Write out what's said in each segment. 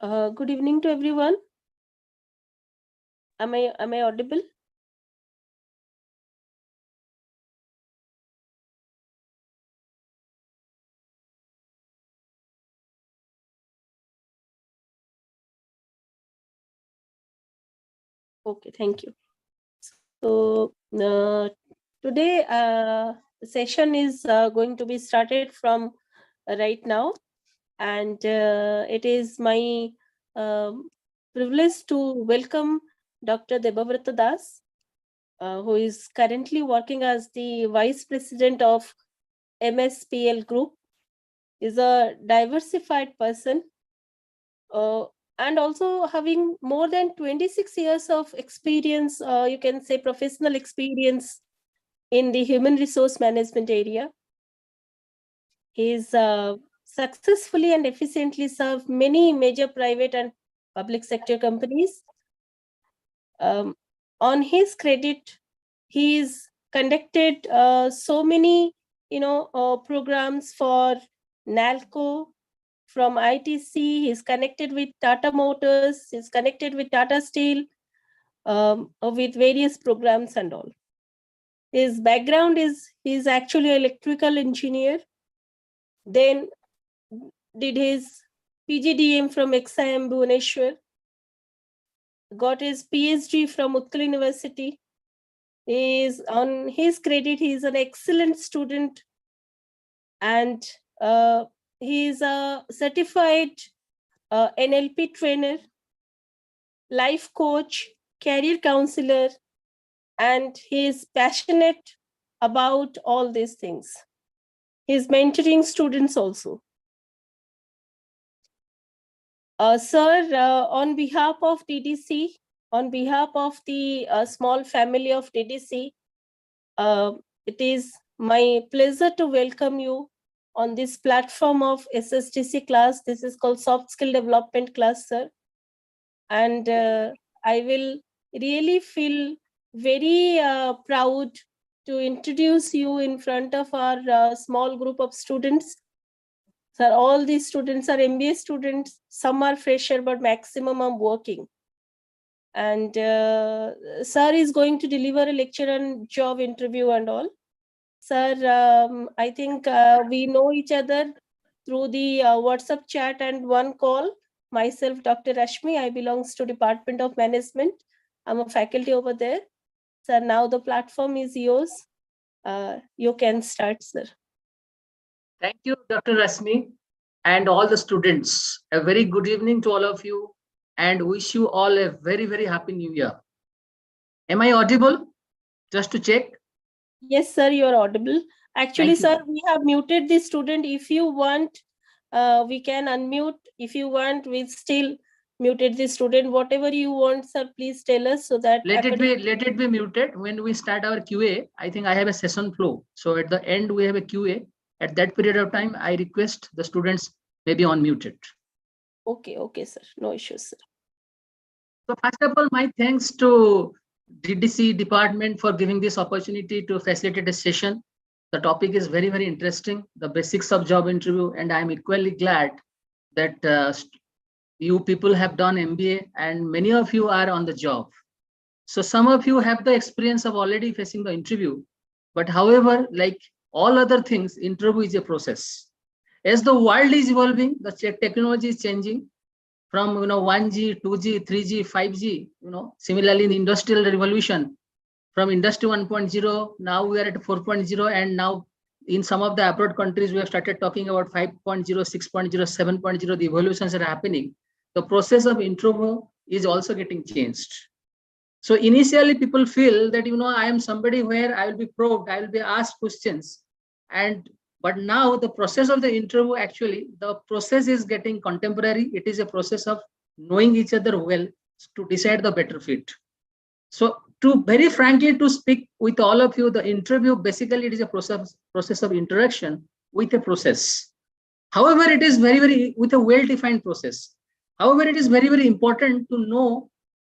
Good evening to everyone. Am I audible? Okay, thank you. So today the session is going to be started from right now, and it is my privilege to welcome Dr. Debavrata Das, who is currently working as the Vice President of MSPL Group. Is a diversified person. And also having more than 26 years of experience, you can say professional experience in the human resource management area. He's successfully and efficiently served many major private and public sector companies. On his credit, he's conducted so many, programs for NALCO, from ITC. He's connected with Tata Motors. He's connected with Tata Steel, with various programs and all. His background is he's actually an electrical engineer. Then did his PGDM from XIM Bhubaneswar. Got his PhD from Utkal University. Is on his credit, he is an excellent student, and he is a certified NLP trainer, life coach, career counselor, and he is passionate about all these things. He is mentoring students also. Sir, on behalf of TDC, on behalf of the small family of TDC, it is my pleasure to welcome you on this platform of SSDC class. This is called Soft Skill Development class, sir. And I will really feel very proud to introduce you in front of our small group of students. Sir, all these students are MBA students. Some are fresher, but maximum are working. And sir is going to deliver a lecture on job interview and all. Sir, I think we know each other through the WhatsApp chat and one call. Myself, Dr. Rashmi, I belongs to Department of Management. I'm a faculty over there. Sir, now the platform is yours. You can start, sir. Thank you, Dr. Rashmi, and all the students. A very good evening to all of you, and wish you all a very, very happy new year. Am I audible? Just to check. Yes, sir, you are audible. Actually, sir, we have muted the student. If you want, we can unmute. If you want, we still muted the student. Whatever you want, sir, please tell us so that let it be muted. When we start our QA, I think I have a session flow. So at the end, we have a QA. At that period of time, I request the students may be unmuted. Okay, sir. No issues, sir. So first of all, my thanks to DDC department for giving this opportunity to facilitate a session. The topic is very, very interesting, the basics of job interview, and I'm equally glad that you people have done MBA and many of you are on the job. So some of you have the experience of already facing the interview, but however, like all other things, interview is a process. As the world is evolving, the technology is changing from 1G, 2G, 3G, 5G, similarly in the industrial revolution, from industry 1.0, now we are at 4.0, and now in some of the abroad countries, we have started talking about 5.0, 6.0, 7.0, the evolutions are happening. The process of interview is also getting changed. So initially people feel that, I am somebody where I will be probed, I will be asked questions. But now the process of the interview, actually, the process is getting contemporary. It is a process of knowing each other well to decide the better fit. So to very frankly, to speak with all of you, the interview, basically it is a process of interaction with a process. However, it is very with a well-defined process. However, it is very important to know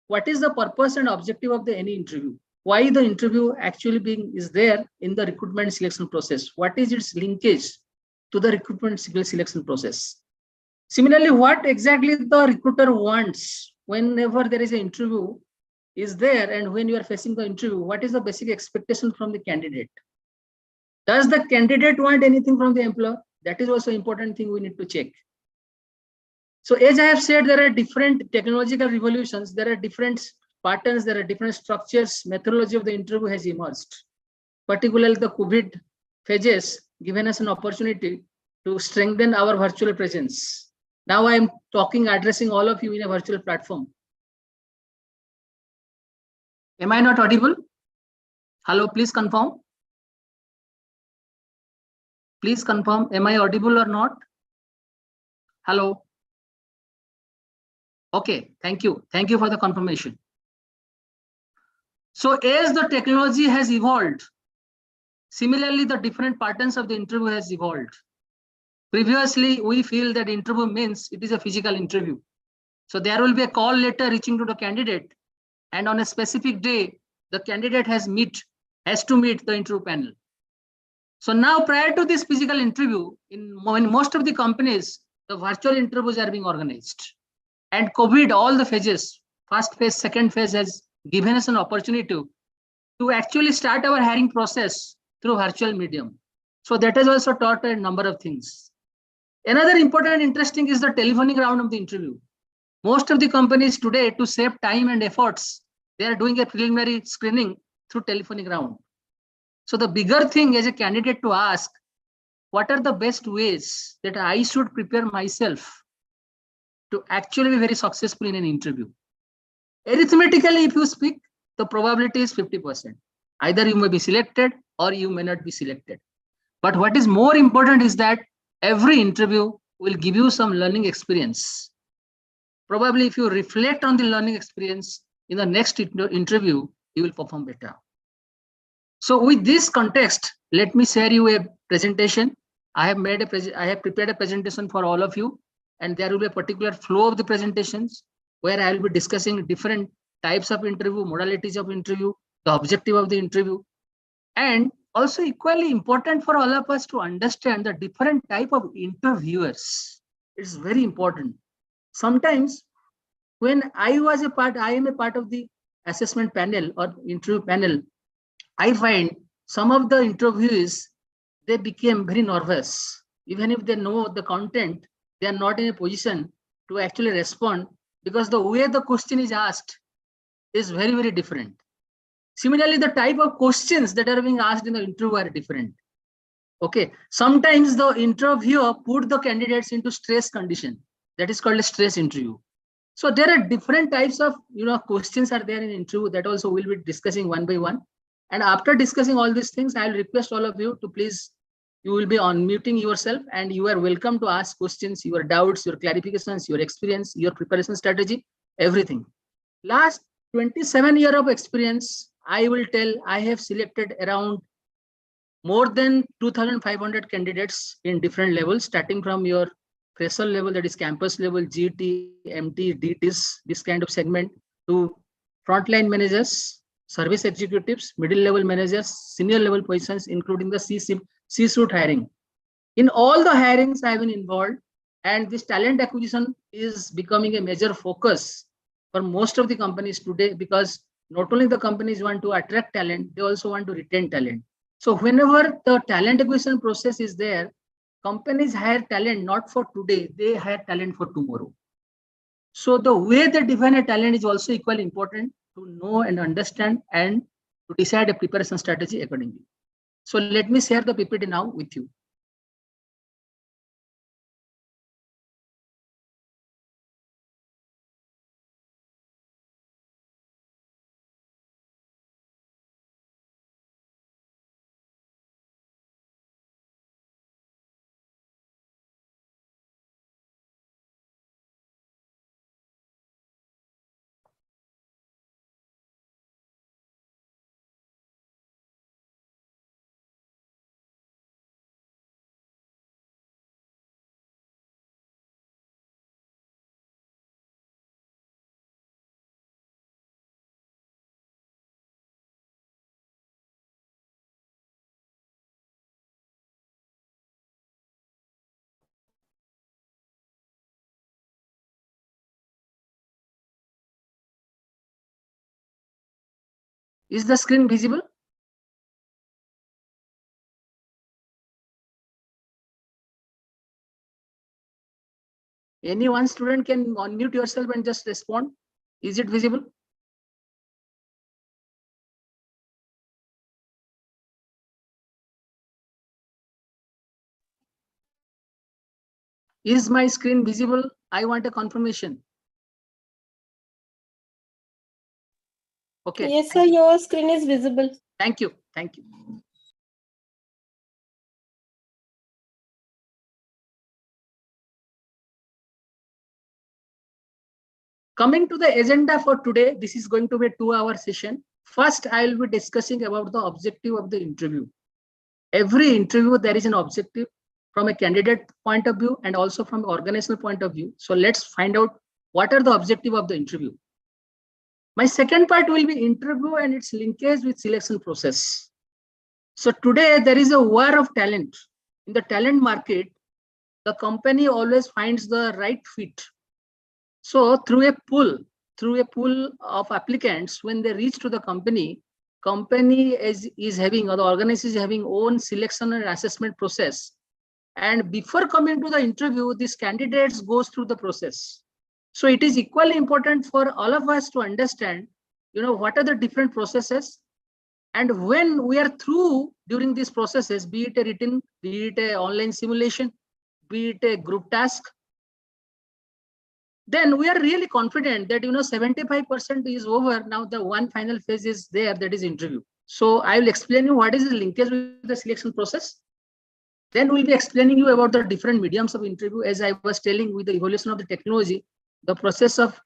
what is the purpose and objective of any interview. Why the interview actually is there in the recruitment selection process? What is its linkage to the recruitment selection process? Similarly, what exactly the recruiter wants whenever there is an interview is there, and when you are facing the interview, what is the basic expectation from the candidate? Does the candidate want anything from the employer? That is also important thing we need to check. So as I have said, there are different technological revolutions, there are different patterns, there are different structures, methodology of the interview has emerged. Particularly the COVID phases given us an opportunity to strengthen our virtual presence. Now I am addressing all of you in a virtual platform. Am I not audible? Hello, please confirm. Please confirm, am I audible or not? Hello. Okay, thank you. Thank you for the confirmation. So as the technology has evolved, similarly, the different patterns of the interview has evolved. Previously, we feel that interview means it is a physical interview. So there will be a call letter reaching to the candidate, and on a specific day, the candidate has to meet the interview panel. So now, prior to this physical interview, in most of the companies, the virtual interviews are being organized. And COVID, all the phases, first phase, second phase, has given us an opportunity to actually start our hiring process through virtual medium. So that has also taught a number of things. Another important interesting is the telephonic round of the interview. Most of the companies today, to save time and efforts, they are doing a preliminary screening through telephonic round. So the bigger thing as a candidate to ask, what are the best ways that I should prepare myself to actually be very successful in an interview? Arithmetically, if you speak, the probability is 50%. Either you may be selected or you may not be selected. But what is more important is that every interview will give you some learning experience. Probably if you reflect on the learning experience in the next interview, you will perform better. So with this context, let me share you a presentation. I have prepared a presentation for all of you, and there will be a particular flow of the presentations where I will be discussing different types of interview, modalities of interview, the objective of the interview, and also equally important for all of us to understand the different type of interviewers. It's very important. Sometimes when I am a part of the assessment panel or interview panel, I find some of the interviewees, they became very nervous. Even if they know the content, they are not in a position to actually respond because the way the question is asked is very, very different. Similarly, the type of questions that are being asked in the interview are different. Okay, sometimes the interviewer put the candidates into stress condition. That is called a stress interview. So there are different types of questions are there in interview that also we'll be discussing one by one. And after discussing all these things, I'll request all of you to please, you will be unmuting yourself and you are welcome to ask questions, your doubts, your clarifications, your experience, your preparation strategy, everything. Last 27 years of experience, I will tell I have selected around more than 2,500 candidates in different levels, starting from your fresher level, that is campus level, GT, MT, DTs, this kind of segment, to frontline managers, service executives, middle level managers, senior level positions, including the C-suite hiring. In all the hirings I have been involved, and this talent acquisition is becoming a major focus for most of the companies today, because not only the companies want to attract talent, they also want to retain talent. So whenever the talent acquisition process is there, companies hire talent not for today, they hire talent for tomorrow. So the way they define a talent is also equally important to know and understand and to decide a preparation strategy accordingly. So let me share the PPT now with you. Is the screen visible? Any one student can unmute yourself and just respond. Is it visible? Is my screen visible? I want a confirmation. Okay. Yes, sir, your screen is visible. Thank you. Thank you. Coming to the agenda for today, this is going to be a 2-hour session. First, I will be discussing about the objective of the interview. Every interview, there is an objective from a candidate point of view and also from an organizational point of view. So let's find out what are the objective of the interview. My second part will be interview and its linkage with selection process. So today there is a war of talent. In the talent market, the company always finds the right fit. So through a pool of applicants, when they reach to the company is having, or the organization is having own selection and assessment process. And before coming to the interview, these candidates goes through the process. So it is equally important for all of us to understand, what are the different processes. And when we are through during these processes, be it a written, be it a online simulation, be it a group task, then we are really confident that 75% is over. Now the one final phase is there, that is interview. So I will explain you what is the linkage with the selection process. Then we'll be explaining you about the different mediums of interview. As I was telling, with the evolution of the technology, the process of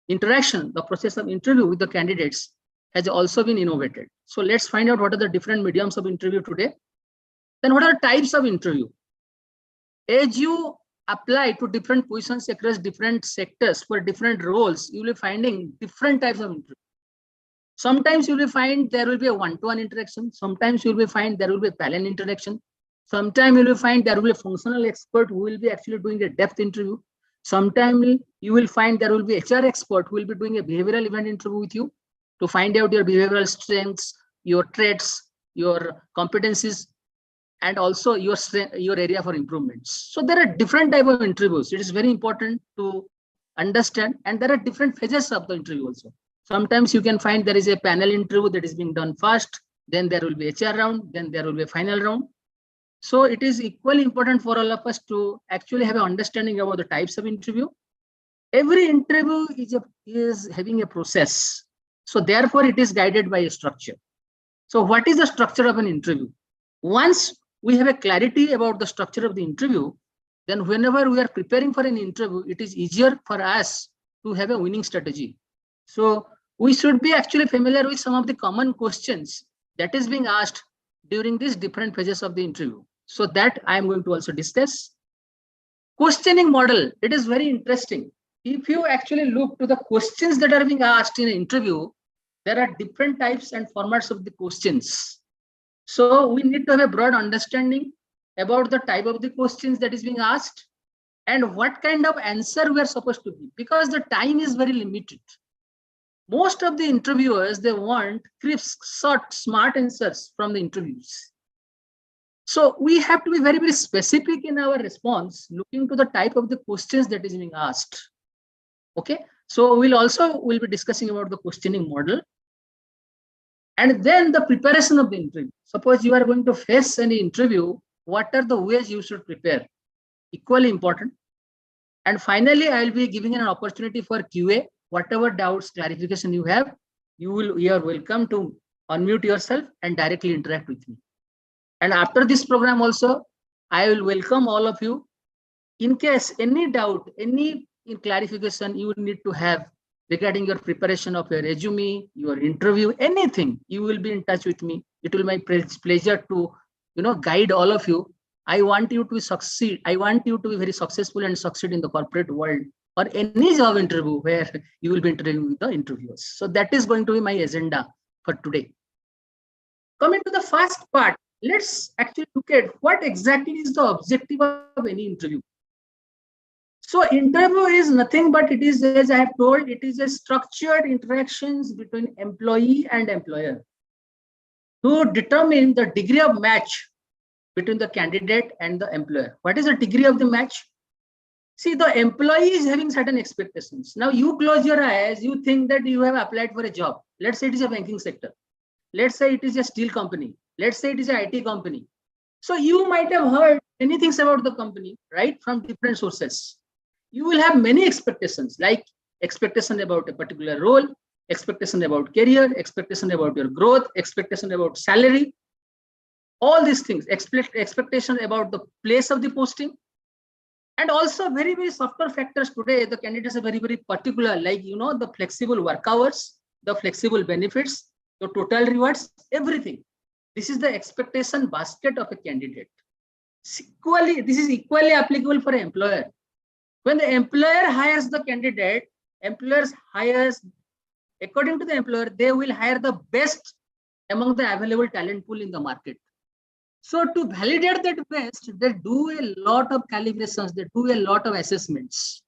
interaction, the process of interview with the candidates has also been innovated. So let's find out what are the different mediums of interview today. Then what are the types of interview? As you apply to different positions across different sectors for different roles, you will be finding different types of interview. Sometimes you will find there will be a one-to-one interaction. Sometimes you will find there will be a panel interaction. Sometimes you will find there will be a functional expert who will be actually doing a depth interview. Sometimes you will find there will be HR expert who will be doing a behavioral event interview with you to find out your behavioral strengths, your traits, your competencies, and also your area for improvements. So there are different type of interviews. It is very important to understand, and there are different phases of the interview also. Sometimes you can find there is a panel interview that is being done first, then there will be HR round, then there will be a final round. So it is equally important for all of us to actually have an understanding about the types of interview. Every interview is having a process. So therefore it is guided by a structure. So what is the structure of an interview? Once we have a clarity about the structure of the interview, then whenever we are preparing for an interview, it is easier for us to have a winning strategy. So we should be actually familiar with some of the common questions that is being asked during these different phases of the interview. So that I am going to also discuss. Questioning model, it is very interesting. If you actually look to the questions that are being asked in an interview, there are different types and formats of the questions. So we need to have a broad understanding about the type of the questions that is being asked and what kind of answer we are supposed to give, because the time is very limited. Most of the interviewers, they want crisp, short, smart answers from the interviews. So we have to be very, very specific in our response, looking to the type of the questions that is being asked. Okay, so we'll be discussing about the questioning model. And then the preparation of the interview. Suppose you are going to face any interview, what are the ways you should prepare? Equally important. And finally, I will be giving an opportunity for QA. Whatever doubts, clarification you have, you are welcome to unmute yourself and directly interact with me. And after this program also, I will welcome all of you. In case any doubt, any clarification you will need to have regarding your preparation of your resume, your interview, anything, you will be in touch with me. It will be my pleasure to guide all of you. I want you to succeed. I want you to be very successful and succeed in the corporate world or any job interview where you will be interviewing with the interviewers. So that is going to be my agenda for today. Coming to the first part, let's actually look at what exactly is the objective of any interview. So interview is nothing but it is, as I have told, it is a structured interactions between employee and employer to determine the degree of match between the candidate and the employer. What is the degree of the match? See, the employee is having certain expectations. Now you close your eyes, you think that you have applied for a job. Let's say it is a banking sector. Let's say it is a steel company. Let's say it is an IT company. So you might have heard many things about the company, right? From different sources. You will have many expectations, like expectation about a particular role, expectation about career, expectation about your growth, expectation about salary, all these things, expectation about the place of the posting. And also very, very softer factors today, the candidates are very, very particular, like, the flexible work hours, the flexible benefits, the total rewards, everything. This is the expectation basket of a candidate. This is equally applicable for an employer. When the employer hires the candidate, employers hires, according to the employer, they will hire the best among the available talent pool in the market. So to validate that best, they do a lot of calibrations, they do a lot of assessments.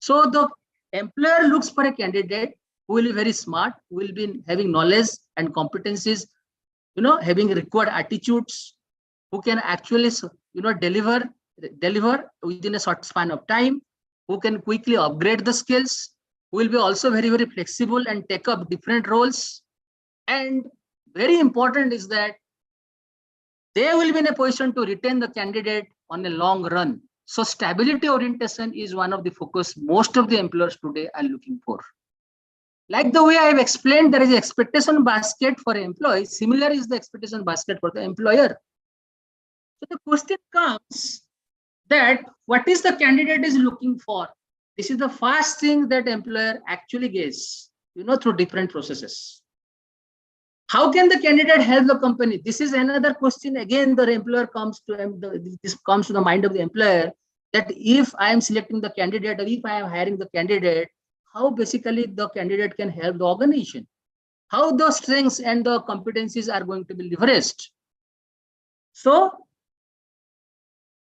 So the employer looks for a candidate who will be very smart, who will be having knowledge and competencies, having required attitudes, who can actually, deliver within a short span of time, who can quickly upgrade the skills, who will be also very, very flexible and take up different roles. And very important is that they will be in a position to retain the candidate on a long run. So stability orientation is one of the focus most of the employers today are looking for. Like the way I have explained, there is an expectation basket for employee. Similar is the expectation basket for the employer. So the question comes that what is the candidate is looking for? This is the first thing that employer actually gets, through different processes. How can the candidate help the company? This is another question. Again, the employer comes to the mind of the employer, that if I am selecting the candidate or if I am hiring the candidate, how basically the candidate can help the organization, how the strengths and the competencies are going to be leveraged. So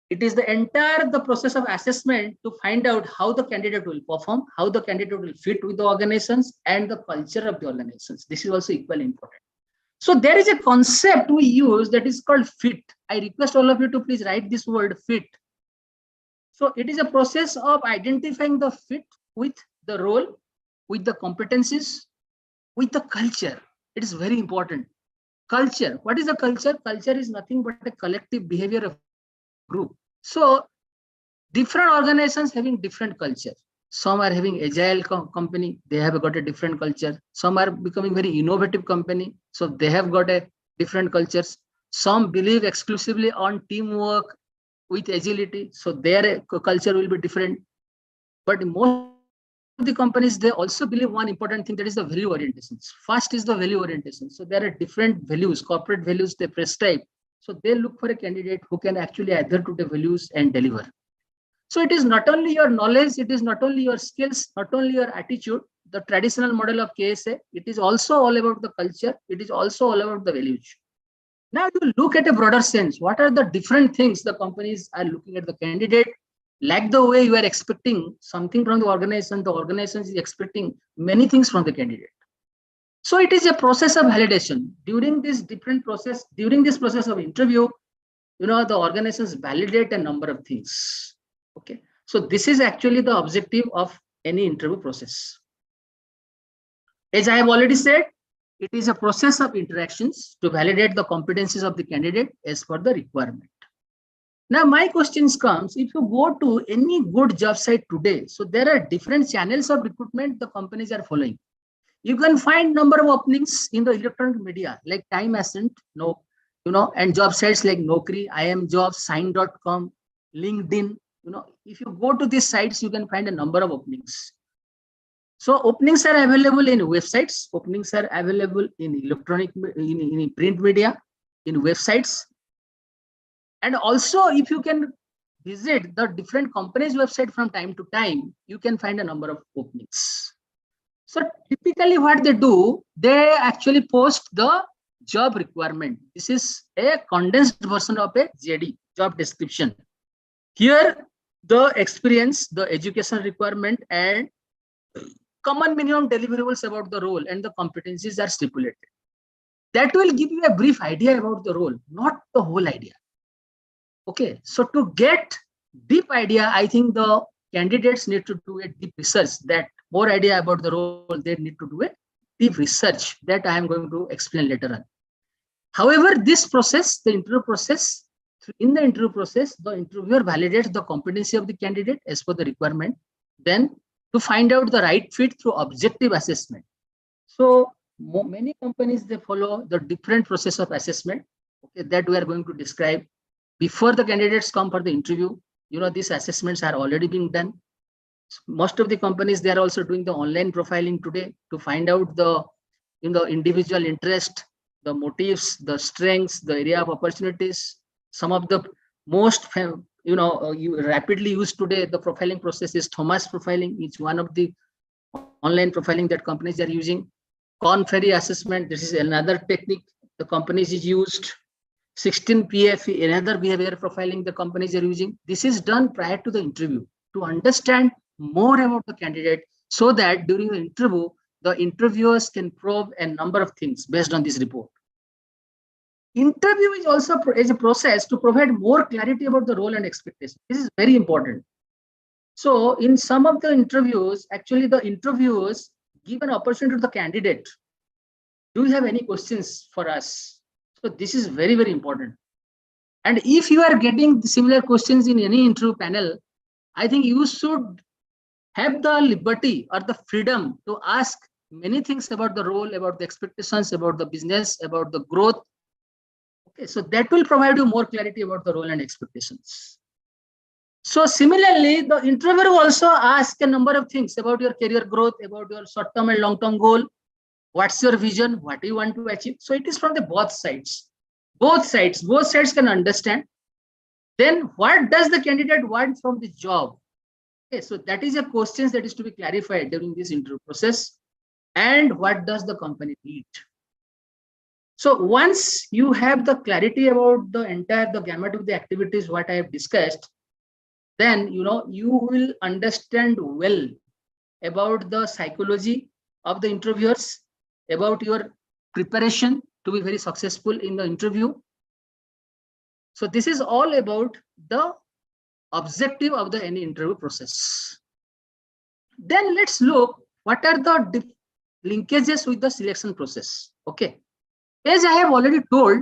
it is the process of assessment to find out how the candidate will perform, how the candidate will fit with the organizations and the culture of the organizations. This is also equally important. So there is a concept we use that is called fit. I request all of you to please write this word fit. So it is a process of identifying the fit with the role, with the competencies, with the culture. It is very important. Culture. What is the culture? Culture is nothing but a collective behavior of group. So different organizations having different culture. Some are having agile company, they have got a different culture. Some are becoming very innovative company, so they have got a different cultures. Some believe exclusively on teamwork with agility, so their culture will be different. But most of the companies, they also believe one important thing, that is the value orientations. First is the value orientation. So there are different values, corporate values they prescribe. So they look for a candidate who can actually adhere to the values and deliver. So it is not only your knowledge, it is not only your skills, not only your attitude, the traditional model of KSA, it is also all about the culture. It is also all about the values. Now you look at a broader sense. What are the different things the companies are looking at the candidate? Like the way you are expecting something from the organization is expecting many things from the candidate. So it is a process of validation. During this process of interview, the organizations validate a number of things. Okay, so this is actually the objective of any interview process. As I have already said, it is a process of interactions to validate the competencies of the candidate as per the requirement. Now my questions comes, if you go to any good job site today, so there are different channels of recruitment the companies are following. You can find number of openings in the electronic media like Time Ascent, and job sites like Naukri, IMJobs, Sign.com, LinkedIn. If you go to these sites, you can find a number of openings. So openings are available in websites, openings are available in in print media, in websites. And also if you can visit the different companies' website from time to time, you can find a number of openings. So typically what they do, they actually post the job requirement. This is a condensed version of a JD, job description. Here, the experience, the education requirement, and common minimum deliverables about the role and the competencies are stipulated. That will give you a brief idea about the role, not the whole idea. Okay, so to get deep idea, I think the candidates need to do a deep research, that more idea about the role, they need to do a deep research that I am going to explain later on. However, this process, the interview process, in the interview process, the interviewer validates the competency of the candidate as per the requirement. Then to find out the right fit through objective assessment. So many companies, they follow the different process of assessment, okay, that we are going to describe. Before the candidates come for the interview, these assessments are already being done. Most of the companies, they are also doing the online profiling today to find out the individual interest, the motives, the strengths, the area of opportunities. Some of the most you rapidly used today, the profiling process is Thomas profiling. It's one of the online profiling that companies are using. Korn Ferry assessment, this is another technique the companies is used. 16 PFE, another behavior profiling the companies are using. This is done prior to the interview to understand more about the candidate, so that during the interview, the interviewers can probe a number of things based on this report. Interview is also a process to provide more clarity about the role and expectation. This is very important. So in some of the interviews, actually the interviewers give an opportunity to the candidate. Do you have any questions for us? So this is very, very important. And if you are getting similar questions in any interview panel, I think you should have the liberty or the freedom to ask many things about the role, about the expectations, about the business, about the growth. Okay, so that will provide you more clarity about the role and expectations. So similarly, the interviewer also asks a number of things about your career growth, about your short-term and long-term goal. What's your vision? What do you want to achieve? So it is from the both sides. Both sides can understand. Then what does the candidate want from the job? Okay, so that is a question that is to be clarified during this interview process. And what does the company need? So once you have the clarity about the gamut of the activities what I have discussed, then you will understand well about the psychology of the interviewers, about your preparation to be very successful in the interview. So this is all about the objective of any interview process. Then let's look what are the linkages with the selection process. Okay, as I have already told,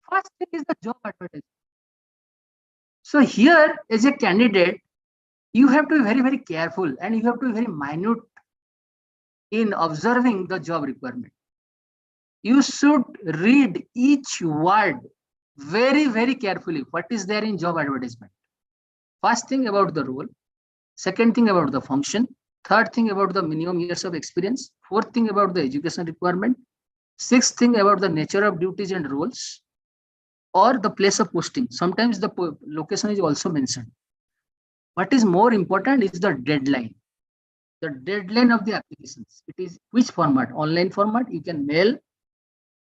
first thing is the job advertisement. So here, as a candidate, you have to be very, very careful, and you have to be very minute in observing the job requirement. You should read each word very, very carefully. What is there in job advertisement? First thing about the role, second thing about the function, third thing about the minimum years of experience, fourth thing about the education requirement, sixth thing about the nature of duties and roles, or the place of posting. Sometimes the location is also mentioned. What is more important is the deadline. The deadline of the applications. It is which format? Online format. You can mail,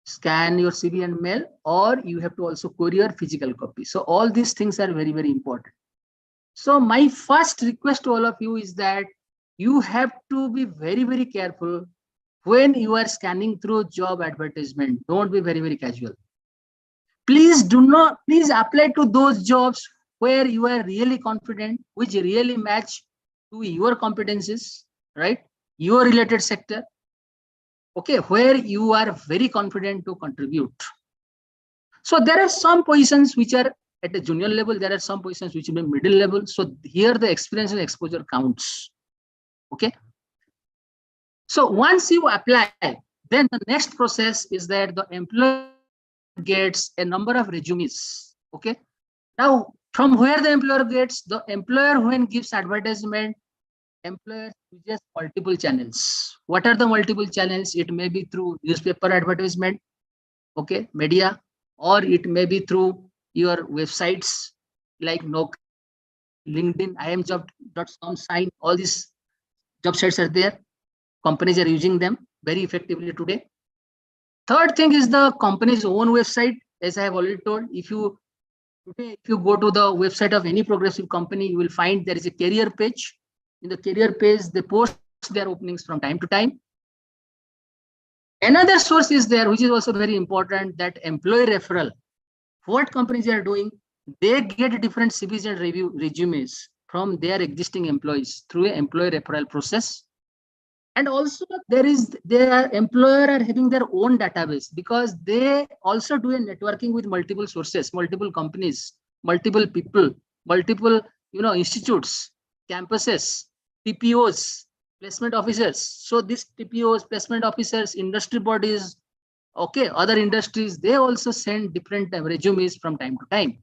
scan your CV and mail, or you have to also courier physical copy. So all these things are very, very important. So my first request to all of you is that you have to be very, very careful when you are scanning through job advertisement. Don't be very, very casual. Please apply to those jobs where you are really confident, which really match to your competencies, right? Your related sector. Okay, where you are very confident to contribute. So there are some positions which are at a junior level. There are some positions which will be middle level. So here the experience and exposure counts. Okay. So once you apply, then the next process is that the employer gets a number of resumes. Okay. Now, from where the employer gets, the employer when gives advertisement, employer uses multiple channels. What are the multiple channels? It may be through newspaper advertisement, okay, media, or it may be through your websites like LinkedIn, imjob.com, Sign. All these job sites are there. Companies are using them very effectively today. Third thing is the company's own website. As I have already told, if you Today, if you go to the website of any progressive company, you will find there is a career page. In the career page, they post their openings from time to time. Another source is there, which is also very important, that employee referral. What companies are doing, they get different CVs and resumes from their existing employees through an employee referral process. And also their employer are having their own database, because they also do a networking with multiple sources, multiple companies, multiple people, multiple institutes, campuses, TPOs, placement officers. So these TPOs, placement officers, industry bodies, okay, other industries, they also send different resumes from time to time.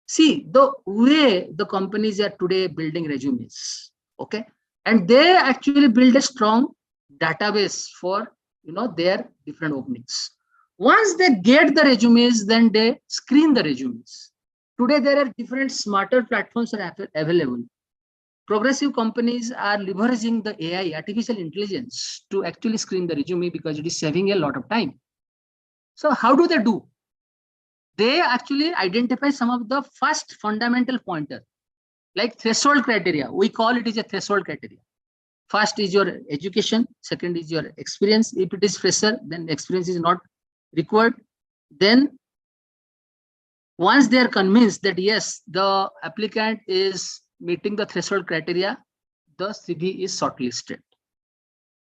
See the way the companies are today building resumes, okay, and they actually build a strong database for their different openings. Once they get the resumes, then they screen the resumes. Today there are different smarter platforms are available. Progressive companies are leveraging the AI, artificial intelligence, to actually screen the resume, because it is saving a lot of time. So how do they do? They actually identify some of the first fundamental pointer, like threshold criteria. We call it as a threshold criteria. First is your education, second is your experience. If it is fresher, then experience is not required. Then once they are convinced that yes, the applicant is meeting the threshold criteria, the CV is shortlisted.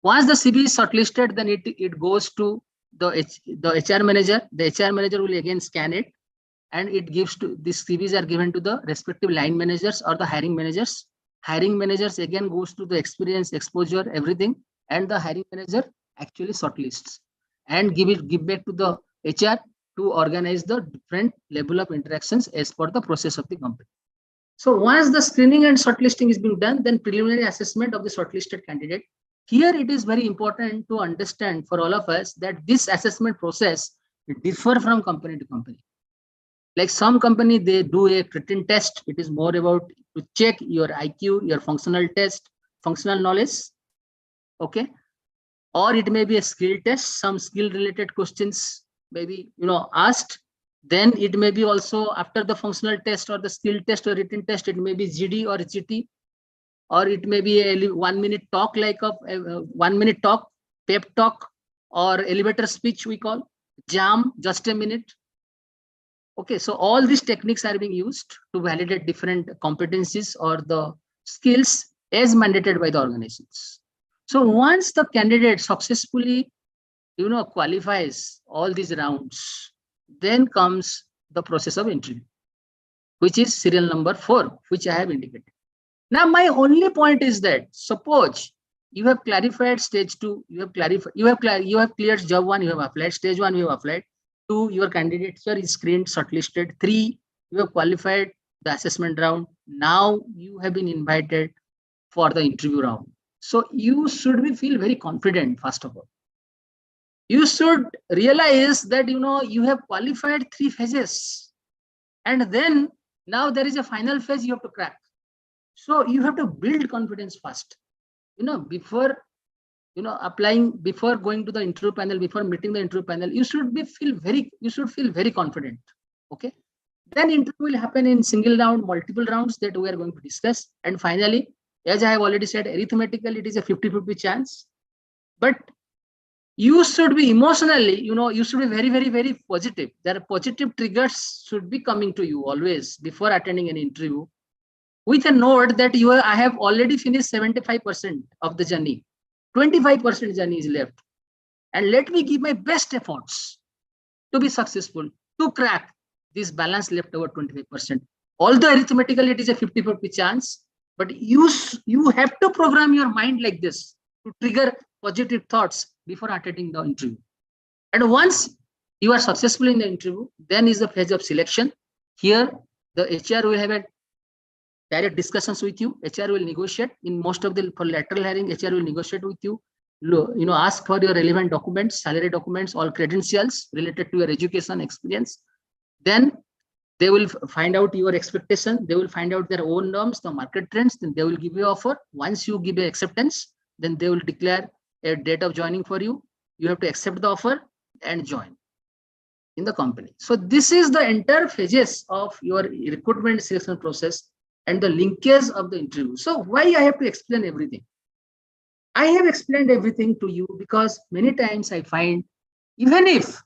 Once the CV is shortlisted, then it goes to the HR manager. The HR manager will again scan it, and it gives to these CVs are given to the respective line managers or the hiring managers. Hiring managers again goes to the experience, exposure, everything, and the hiring manager actually shortlists and give back to the HR to organize the different level of interactions as per the process of the company. So once the screening and shortlisting is being done, then preliminary assessment of the shortlisted candidate. Here it is very important to understand for all of us that this assessment process differ from company to company. Like some company, they do a written test. It is more about to check your IQ, your functional test, functional knowledge, okay? Or it may be a skill test, some skill related questions maybe asked. Then it may be also after the functional test or the skill test or written test, it may be GD or GT, or it may be a 1 minute talk, like a 1 minute talk, pep talk, or elevator speech we call, jam, just a minute. Okay, so all these techniques are being used to validate different competencies or the skills as mandated by the organizations. So once the candidate successfully qualifies all these rounds, then comes the process of interview, which is serial number 4, which I have indicated. Now my only point is that suppose you have clarified stage 2, you have cleared job 1, you have applied stage 1, you have applied 2, your candidature is screened, shortlisted. 3, you have qualified the assessment round. Now you have been invited for the interview round. So you should feel very confident. First of all, you should realize that you have qualified 3 phases, and then now there is a final phase you have to crack. So you have to build confidence first, before applying, before going to the interview panel, before meeting the interview panel. You should feel very confident. Okay, then interview will happen in single round, multiple rounds that we are going to discuss. And finally, as I have already said, arithmetically it is a 50-50 chance, but you should be emotionally, you should be very positive. There are positive triggers should be coming to you always before attending an interview, with a note that I have already finished 75% of the journey. 25% journey is left. And let me give my best efforts to be successful, to crack this balance left over 25%. Although arithmetically it is a 50-50 chance, but you have to program your mind like this to trigger positive thoughts before attending the interview. And once you are successful in the interview, then is the phase of selection. Here, the HR will have a direct discussions with you. HR will negotiate. In most of the for lateral hiring, HR will negotiate with you. Ask for your relevant documents, salary documents, all credentials related to your education experience. Then they will find out your expectation. They will find out their own norms, the market trends. Then they will give you offer. Once you give a acceptance, then they will declare a date of joining for you. You have to accept the offer and join. in the company. So this is the entire phases of your recruitment selection process and the linkage of the interview. So why I have to explain everything? I have explained everything to you because many times I find, even if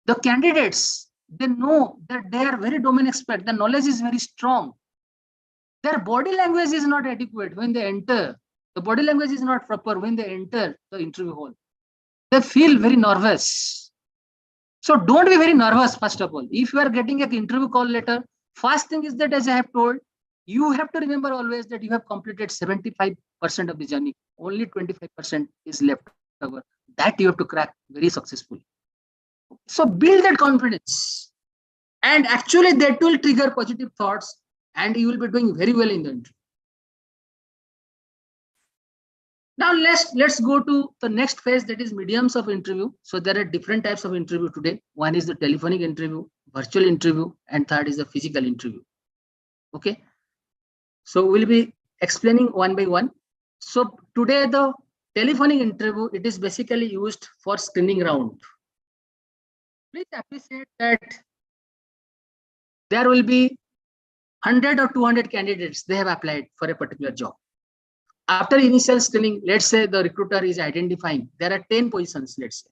the candidates, they know that they are very domain expert, the knowledge is very strong, their body language is not adequate when they enter. The body language is not proper when they enter the interview hall. They feel very nervous. So don't be very nervous, first of all. If you are getting an interview call letter, first thing is that, as I have told, you have to remember always that you have completed 75% of the journey. Only 25% is left over. That you have to crack very successfully. So build that confidence. And actually that will trigger positive thoughts and you will be doing very well in the interview. Now let's go to the next phase, that is mediums of interview. So there are different types of interview today. One is the telephonic interview, virtual interview, and third is the physical interview. Okay. So we'll be explaining one by one. So today the telephonic interview, it is basically used for screening round. Please appreciate that there will be 100 or 200 candidates, they have applied for a particular job. After initial screening, let's say the recruiter is identifying there are 10 positions, let's say.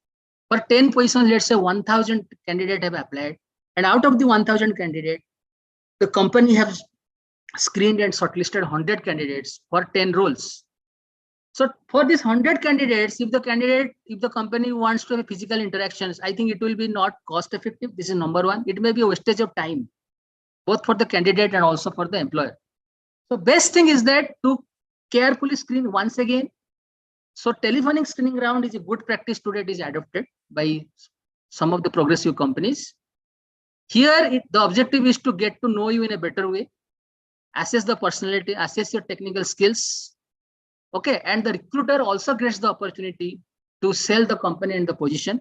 For 10 positions, let's say 1,000 candidates have applied. And out of the 1,000 candidates, the company has screened and shortlisted 100 candidates for 10 roles. So for these 100 candidates, if the company wants to have physical interactions, I think it will be not cost effective. This is number one. It may be a wastage of time, both for the candidate and also for the employer. So best thing is that to carefully screen once again. So telephonic screening round is a good practice today. It is adopted by some of the progressive companies. Here, the objective is to get to know you in a better way, assess the personality, assess your technical skills. Okay, and the recruiter also gets the opportunity to sell the company and the position.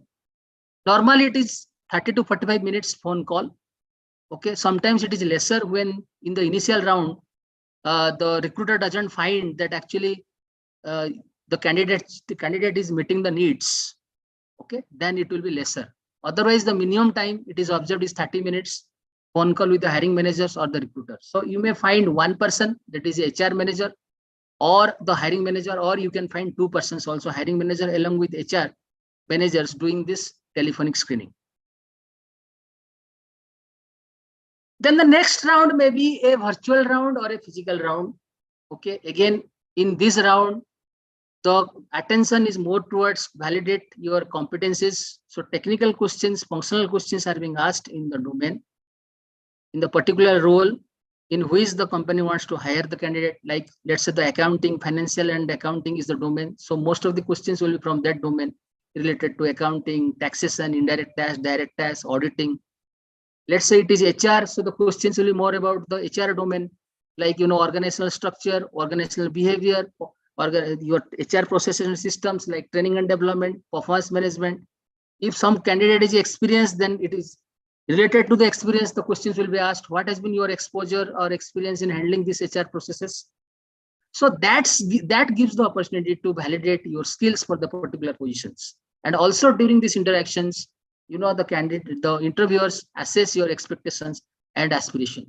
Normally, it is 30 to 45 minutes phone call. Okay, sometimes it is lesser when in the initial round, the recruiter doesn't find that actually the candidate is meeting the needs. Okay, then it will be lesser. Otherwise, the minimum time it is observed is 30 minutes phone call with the hiring managers or the recruiter. So you may find one person, that is a HR manager or the hiring manager, or you can find two persons also, hiring manager along with HR managers doing this telephonic screening. Then the next round may be a virtual round or a physical round. Okay, again, in this round, the attention is more towards validate your competencies. So technical questions, functional questions are being asked in the domain, in the particular role in which the company wants to hire the candidate. Like let's say the accounting, financial and accounting is the domain. So most of the questions will be from that domain related to accounting, taxation, indirect tax, direct tax, auditing. Let's say it is HR. So the questions will be more about the HR domain, like, organizational structure, organizational behavior, or your HR processes and systems like training and development, performance management. If some candidate is experienced, then it is related to the experience. The questions will be asked, what has been your exposure or experience in handling these HR processes? So that gives the opportunity to validate your skills for the particular positions. And also during these interactions, the interviewers assess your expectations and aspiration.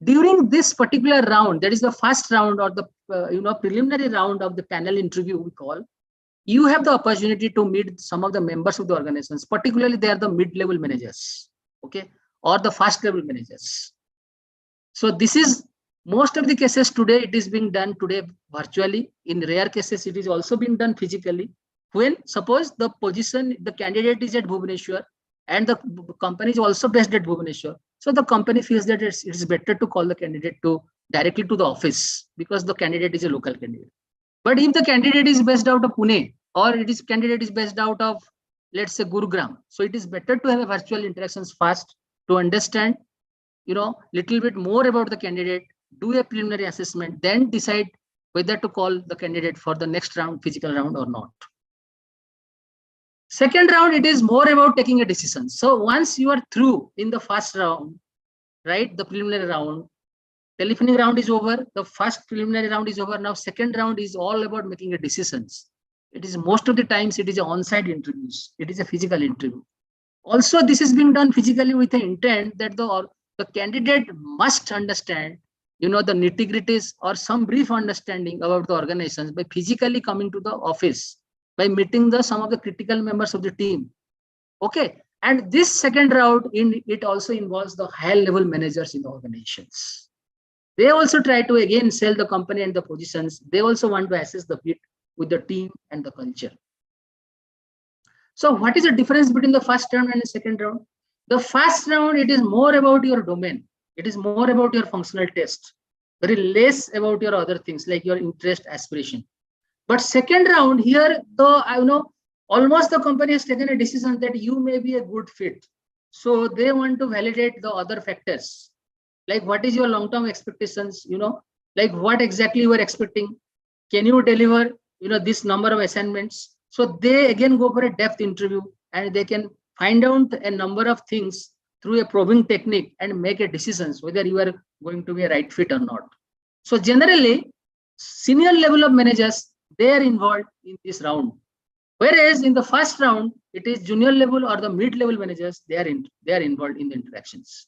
During this particular round, that is the first round or the preliminary round of the panel interview we call, you have the opportunity to meet some of the members of the organizations, particularly they are the mid-level managers, okay, or the first-level managers. So this is most of the cases today, it is being done today virtually. In rare cases, it is also being done physically. When suppose the candidate is at Bhubaneswar and the company is also based at Bhubaneswar. So the company feels that it is better to call the candidate directly to the office because the candidate is a local candidate. But if the candidate is based out of Pune or candidate is based out of, let's say, Gurugram, so it is better to have a virtual interactions first to understand, little bit more about the candidate, do a preliminary assessment, then decide whether to call the candidate for the next round, physical round or not. Second round, it is more about taking a decision. So once you are through in the first round, right, the preliminary round, telephonic round is over, the first preliminary round is over. Now, second round is all about making a decisions. It is most of the times it is an on-site interviews. It is a physical interview. Also, this is being done physically with the intent that the candidate must understand, the nitty-gritties or some brief understanding about the organizations by physically coming to the office, by meeting some of the critical members of the team. Okay. And this second round, it also involves the higher level managers in the organizations. They also try to again sell the company and the positions. They also want to assess the fit with the team and the culture. So what is the difference between the first round and the second round? The first round, it is more about your domain. It is more about your functional test, very less about your other things like your interest, aspiration. But second round here, almost the company has taken a decision that you may be a good fit. So they want to validate the other factors. Like what is your long-term expectations, like what exactly you are expecting. Can you deliver, this number of assignments? So they again go for a depth interview and they can find out a number of things through a probing technique and make a decisions whether you are going to be a right fit or not. So generally, senior level of managers, they are involved in this round. Whereas in the first round, it is junior level or the mid-level managers, they are involved in the interactions.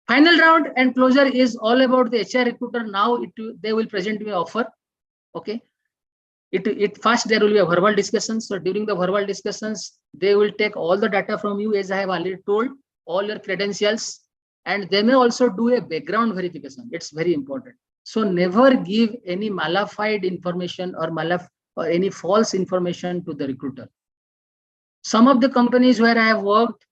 Final round and closure is all about the HR recruiter. Now they will present you an offer. Okay. First there will be a verbal discussion. So during the verbal discussions, they will take all the data from you, as I have already told, all your credentials, and they may also do a background verification. It's very important. So never give any malified information or any false information to the recruiter. Some of the companies where I have worked,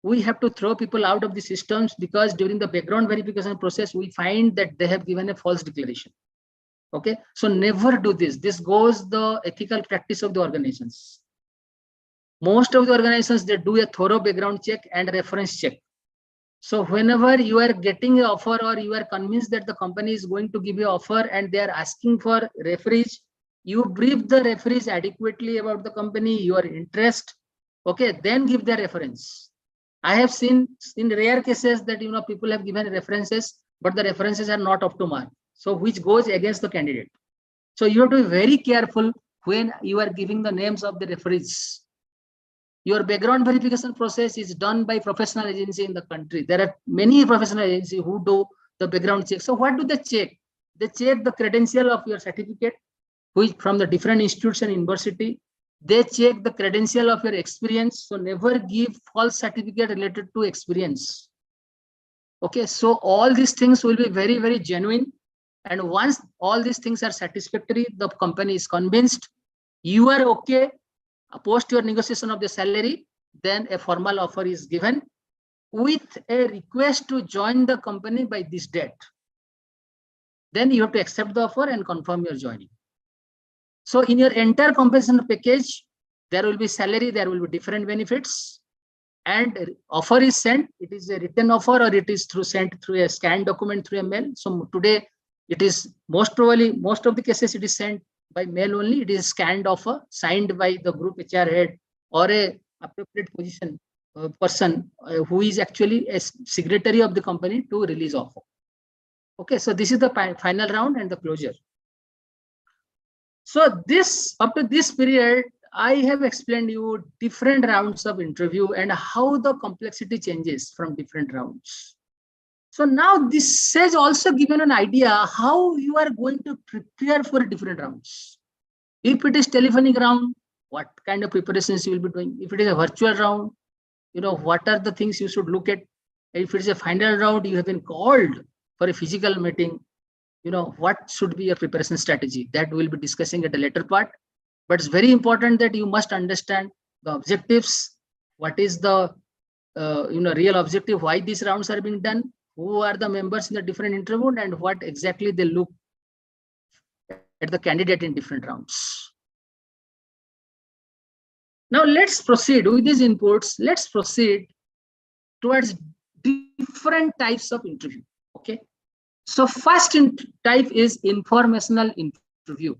we have to throw people out of the systems because during the background verification process, we find that they have given a false declaration. Okay, so never do this. This goes the ethical practice of the organizations. Most of the organizations, they do a thorough background check and reference check. So whenever you are getting an offer or you are convinced that the company is going to give you an offer and they are asking for referees, you brief the referees adequately about the company, your interest. Okay, then give the reference. I have seen in rare cases that people have given references, but the references are not up to mark. So which goes against the candidate. So you have to be very careful when you are giving the names of the referees. Your background verification process is done by professional agency in the country. There are many professional agencies who do the background check. So what do they check? They check the credential of your certificate, which from the different institutes and university. They check the credential of your experience. So never give false certificate related to experience. Okay, so all these things will be very, very genuine. And once all these things are satisfactory, the company is convinced, you are okay, post your negotiation of the salary, then a formal offer is given with a request to join the company by this date. Then you have to accept the offer and confirm your joining. So in your entire compensation package, there will be salary, there will be different benefits, and offer is sent. It is a written offer or it is sent through a scanned document through a mail. So today it is most of the cases it is sent by mail only. It is scanned offer signed by the group HR head or a appropriate position person who is actually a secretary of the company to release offer. Okay, so this is the final round and the closure. So up to this period, I have explained you different rounds of interview and how the complexity changes from different rounds. So now this has also given an idea how you are going to prepare for different rounds. If it is telephonic round, what kind of preparations you will be doing? If it is a virtual round, what are the things you should look at? If it is a final round, you have been called for a physical meeting, what should be your preparation strategy? That we'll be discussing at a later part. But it's very important that you must understand the objectives. What is the real objective? Why these rounds are being done? Who are the members in the different interview and what exactly they look at the candidate in different rounds. Now let's proceed with these inputs. Let's proceed towards different types of interview. Okay. So first type is informational interview.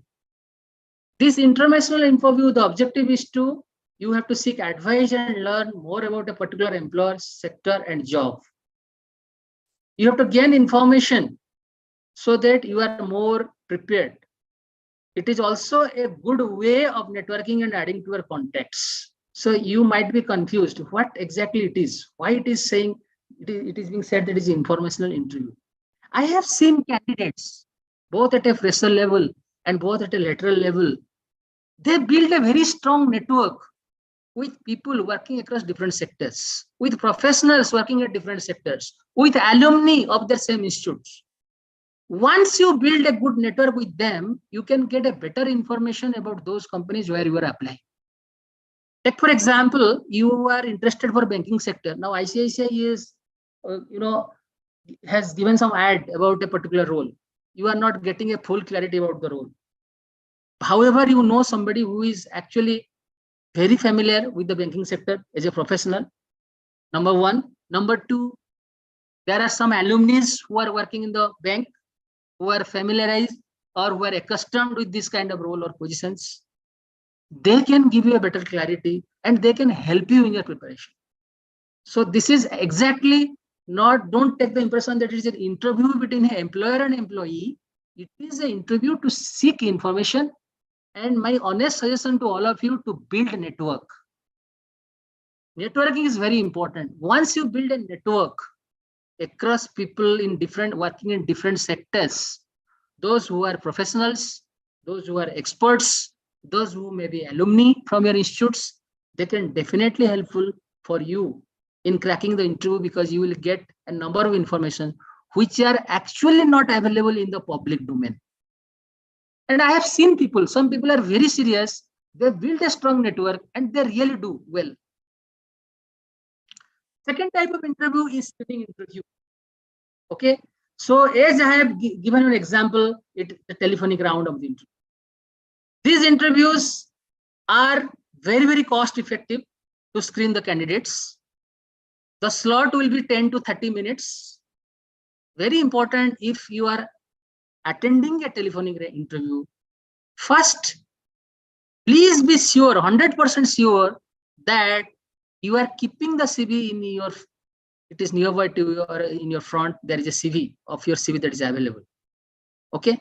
This informational interview, the objective is you have to seek advice and learn more about a particular employer, sector, and job. You have to gain information so that you are more prepared. It is also a good way of networking and adding to your contacts. So you might be confused what exactly it is, why it is saying it is being said that it is informational interview. I have seen candidates both at a fresher level and both at a lateral level. They build a very strong network with people working across different sectors, with professionals working at different sectors, with alumni of the same institutes. Once you build a good network with them, you can get a better information about those companies where you are applying. Take for example, you are interested for banking sector. Now ICICI is, has given some ad about a particular role. You are not getting a full clarity about the role. However, you know somebody who is actually very familiar with the banking sector as a professional. Number one. Number two, there are some alumni who are working in the bank, who are familiarized or who are accustomed with this kind of role or positions. They can give you a better clarity and they can help you in your preparation. So this is exactly not, don't take the impression that it is an interview between an employer and employee. It is an interview to seek information. And my honest suggestion to all of you to build a network. Networking is very important. Once you build a network across people in different, working in different sectors, those who are professionals, those who are experts, those who may be alumni from your institutes, they can definitely helpful for you in cracking the interview, because you will get a number of information which are actually not available in the public domain. And I have seen people, some people are very serious, they build a strong network and they really do well. Second type of interview is screening interview. Okay, so as I have given an example, it the telephonic round of the interview. These interviews are very, very cost effective to screen the candidates. The slot will be 10 to 30 minutes. Very important, if you are attending a telephonic interview, first, please be sure, 100% sure that you are keeping the CV in your, it is nearby to you or in your front, there is a CV of your CV that is available. Okay.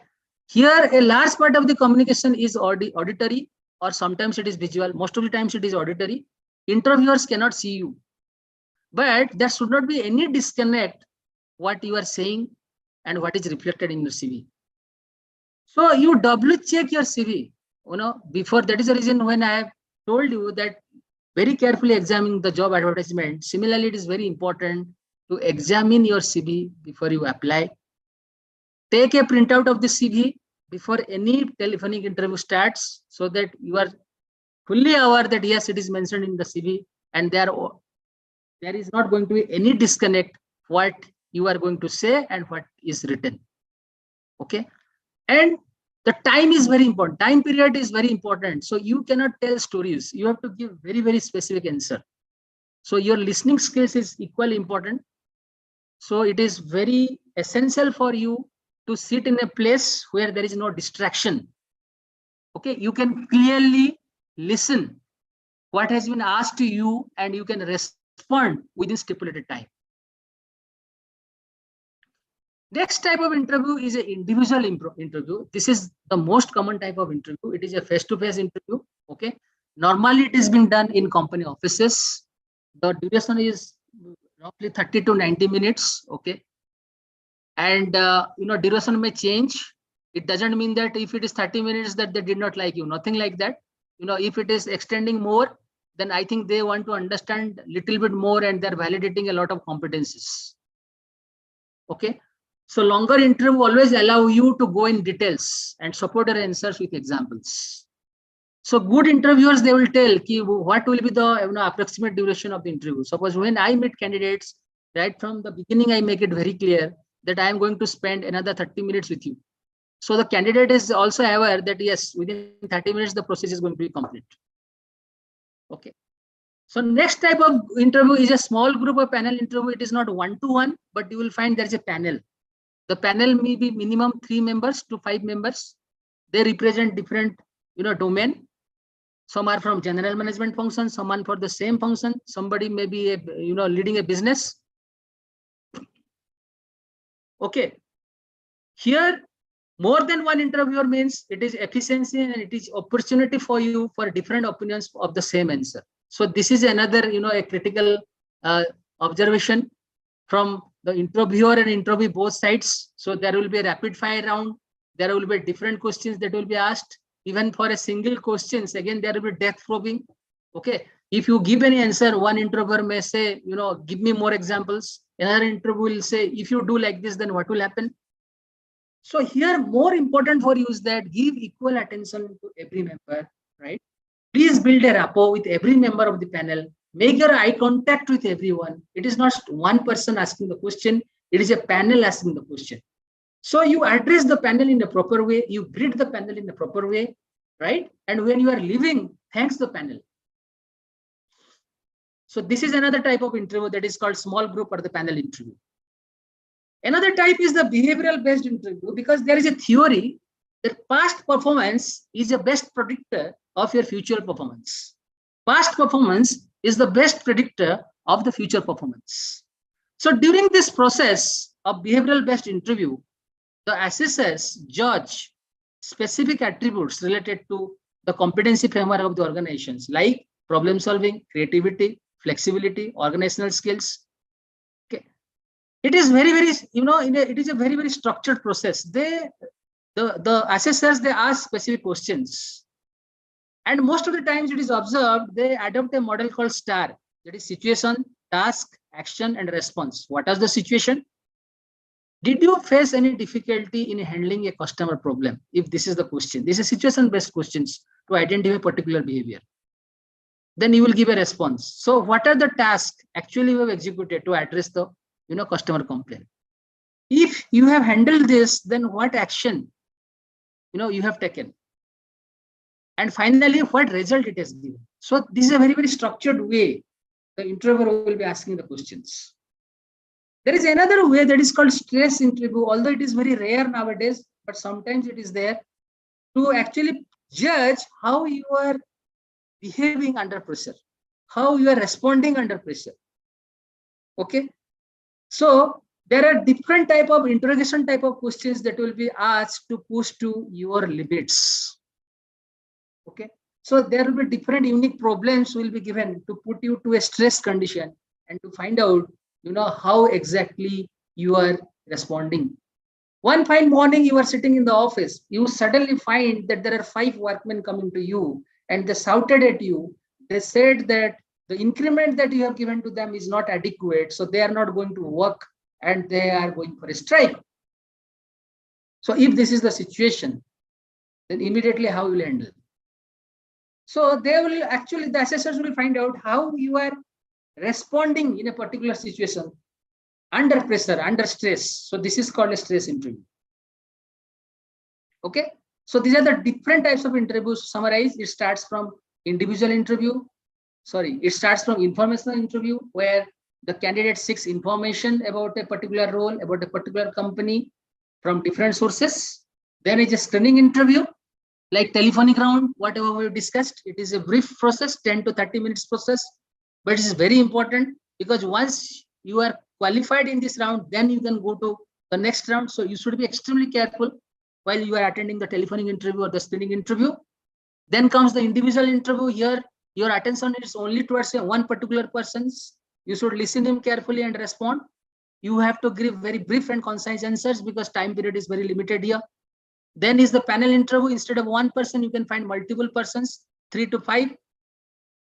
Here, a large part of the communication is auditory, or sometimes it is visual. Most of the times it is auditory. Interviewers cannot see you. But there should not be any disconnect what you are saying and what is reflected in your CV. So you double check your CV, before. That is the reason when I have told you that very carefully examine the job advertisement. Similarly, it is very important to examine your CV before you apply. Take a printout of the CV before any telephonic interview starts, so that you are fully aware that yes, it is mentioned in the CV, and there is not going to be any disconnect what you are going to say and what is written. Okay, and the time is very important. Time period is very important. So you cannot tell stories. You have to give very, very specific answer. So your listening skills is equally important. So it is very essential for you to sit in a place where there is no distraction. Okay, you can clearly listen what has been asked to you and you can respond within stipulated time. Next type of interview is an individual interview. This is the most common type of interview. It is a face-to-face interview. Okay, normally it is being done in company offices. The duration is roughly 30 to 90 minutes. Okay, and duration may change. It doesn't mean that if it is 30 minutes that they did not like you. Nothing like that. If it is extending more, then I think they want to understand a little bit more and they're validating a lot of competencies. Okay. So longer interview always allow you to go in details and support your answers with examples. So good interviewers, they will tell what will be the approximate duration of the interview. Suppose when I meet candidates, right from the beginning, I make it very clear that I am going to spend another 30 minutes with you. So the candidate is also aware that yes, within 30 minutes, the process is going to be complete. Okay. So next type of interview is a small group of panel interview. It is not one-to-one, but you will find there is a panel. The panel may be minimum 3 members to 5 members. They represent different, domain. Some are from general management function, someone for the same function. Somebody may be, leading a business. Okay. Here, more than one interviewer means it is efficiency and it is opportunity for you for different opinions of the same answer. So this is another, a critical observation from the interviewer and interview both sides. So there will be a rapid fire round. There will be different questions that will be asked. Even for a single questions, again, there will be depth probing. Okay. If you give any answer, one interviewer may say, give me more examples. Another interviewer will say, if you do like this, then what will happen? So here, more important for you is that give equal attention to every member, right? Please build a rapport with every member of the panel. Make your eye contact with everyone. It is not one person asking the question. It is a panel asking the question. So you address the panel in a proper way. You greet the panel in a proper way, right? And when you are leaving, thanks the panel. So this is another type of interview that is called small group or the panel interview. Another type is the behavioral based interview, because there is a theory that past performance is a best predictor of your future performance. Past performance is the best predictor of the future performance. So during this process of behavioral based interview, the assessors judge specific attributes related to the competency framework of the organizations, like problem solving, creativity, flexibility, organizational skills. Okay, it is very, very, it is a very, very structured process. The assessors, they ask specific questions, and most of the times it is observed they adopt a model called STAR, that is situation, task, action, and response. What is the situation? Did you face any difficulty in handling a customer problem? If this is the question, this is situation-based questions to identify particular behavior. Then you will give a response. So what are the tasks actually you have executed to address the customer complaint? If you have handled this, then what action you have taken? And finally, what result it has given? So this is a very, very structured way the interviewer will be asking the questions. There is another way that is called stress interview, although it is very rare nowadays, but sometimes it is there, to actually judge how you are behaving under pressure, how you are responding under pressure. Okay. So there are different type of interrogation type of questions that will be asked to push to your limits. Okay. So there will be different unique problems will be given to put you to a stress condition and to find out how exactly you are responding. One fine morning, you are sitting in the office, you suddenly find that there are 5 workmen coming to you and they shouted at you. They said that the increment that you have given to them is not adequate, so they are not going to work and they are going for a strike. So if this is the situation, then immediately how you will handle? So they will actually, the assessors will find out how you are responding in a particular situation under pressure, under stress. So this is called a stress interview. Okay. So these are the different types of interviews. Summarize, it starts from individual interview. It starts from informational interview, where the candidate seeks information about a particular role, about a particular company from different sources. Then it is a screening interview, like telephonic round, whatever we discussed. It is a brief process, 10 to 30 minutes process, but it is very important, because once you are qualified in this round, then you can go to the next round. So you should be extremely careful while you are attending the telephonic interview or the screening interview. Then comes the individual interview. Here, your attention is only towards one particular person's. You should listen him carefully and respond. You have to give very brief and concise answers, because time period is very limited here. Then is the panel interview. Instead of one person, you can find multiple persons, 3 to 5.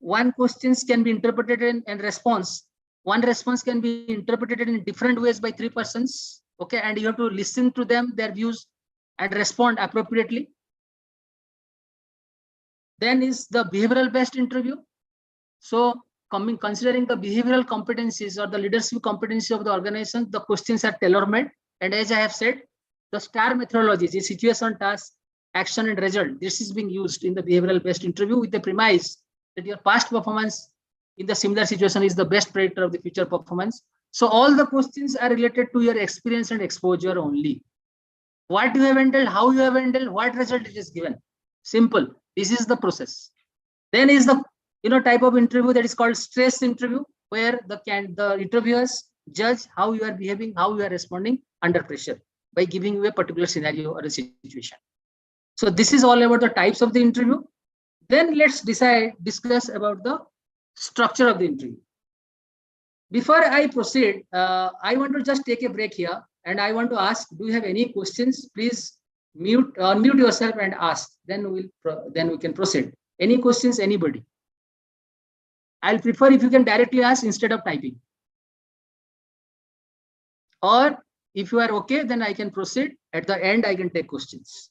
One questions can be interpreted and response. One response can be interpreted in different ways by 3 persons. Okay, and you have to listen to them, their views, and respond appropriately. Then is the behavioral based interview. So considering the behavioral competencies or the leadership competencies of the organization, the questions are tailor-made. And as I have said, the STAR methodology is situation, task, action, and result. This is being used in the behavioral based interview with the premise that your past performance in the similar situation is the best predictor of the future performance. So all the questions are related to your experience and exposure only. What you have handled, how you have handled, what result it is given. Simple. This is the process. Then is the type of interview that is called stress interview, where the interviewers judge how you are behaving, how you are responding under pressure by giving you a particular scenario or a situation. So this is all about the types of the interview. Then let's discuss about the structure of the interview. Before I proceed, I want to just take a break here, and I want to ask, do you have any questions? Please unmute yourself and ask. Then we can proceed. Any questions, anybody? I'll prefer if you can directly ask instead of typing. Or if you are okay, then I can proceed. At the end, I can take questions.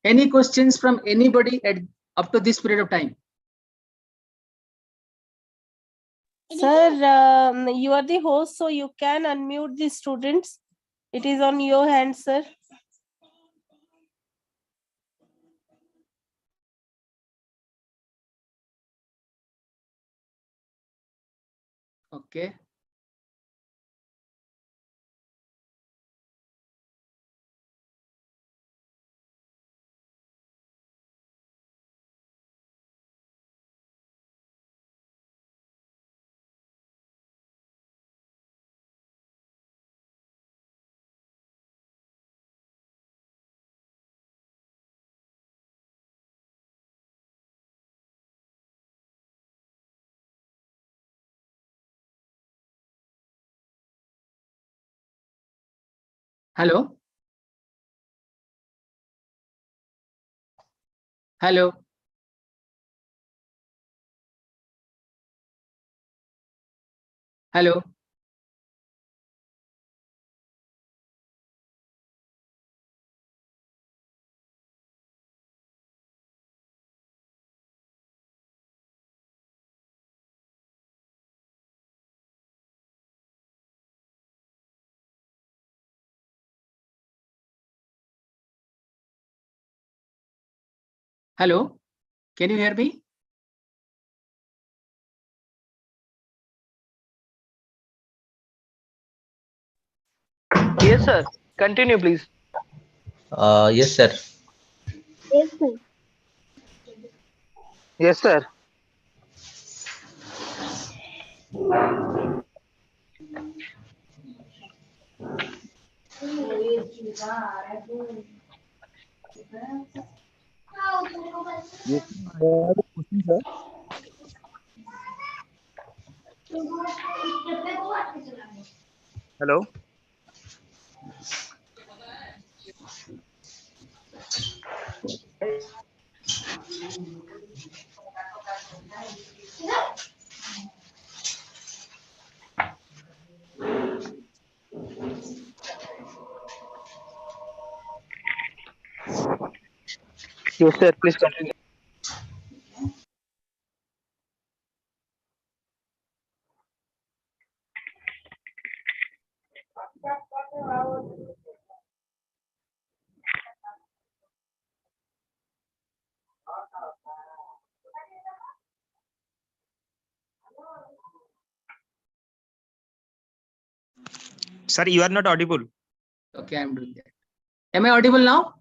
Any questions from anybody up to this period of time? Sir, you are the host, so you can unmute the students. It is on your hand, sir. Okay. Hello. Hello. Hello. Hello. Can you hear me? Yes, sir. Continue, please. Yes, sir. Yes, sir. Yes, sir. Yes, I have a question, sir. Hello. Yes, sir. Please continue. Sir, you are not audible. Okay, I'm doing that. Am I audible now?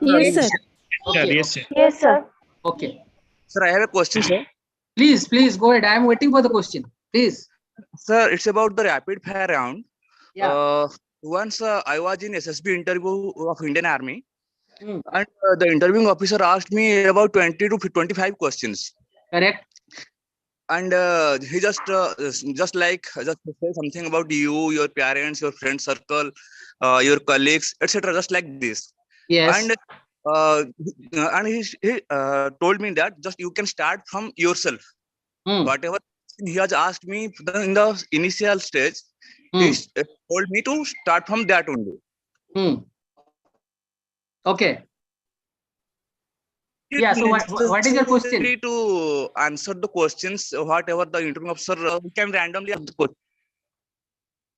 Yes, sir. Okay. Yes, sir. Yes, sir. Okay. Sir, I have a question, sir. Please go ahead. I am waiting for the question. Please. Sir, it's about the rapid fire round. Yeah. Once I was in SSB interview of Indian Army, Hmm. and the interviewing officer asked me about 20 to 25 questions. Correct. And he just say something about you, your parents, your friend circle, your colleagues, etc. Just like this. Yes. And he told me that just you can start from yourself. Whatever he has asked me in the initial stage, he told me to start from that only. Okay. Yeah. So what is your question? To answer the questions, whatever the interview officer can randomly ask the question.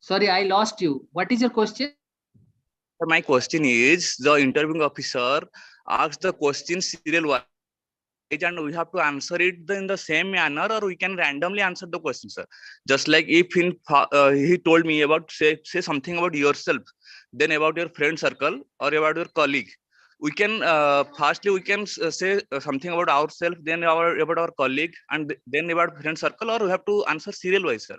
Sorry, I lost you. What is your question? My question is, the interviewing officer asks the question serial wise, and we have to answer it in the same manner, or we can randomly answer the question, sir. Just like if he told me about say something about yourself, then about your friend circle or about your colleague. we can firstly we can say something about ourselves, then about our colleague, and then about friend circle, or we have to answer serial wise, sir?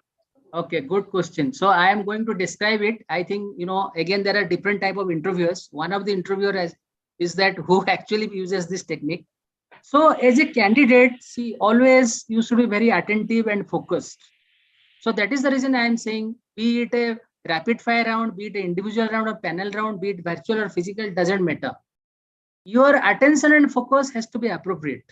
Okay, good question. So I am going to describe it. I think, again, there are different type of interviewers. One of the interviewers is that who actually uses this technique. So as a candidate, see, always you should be very attentive and focused. So that is the reason I am saying, be it a rapid fire round, be it an individual round or panel round, be it virtual or physical, doesn't matter. Your attention and focus has to be appropriate.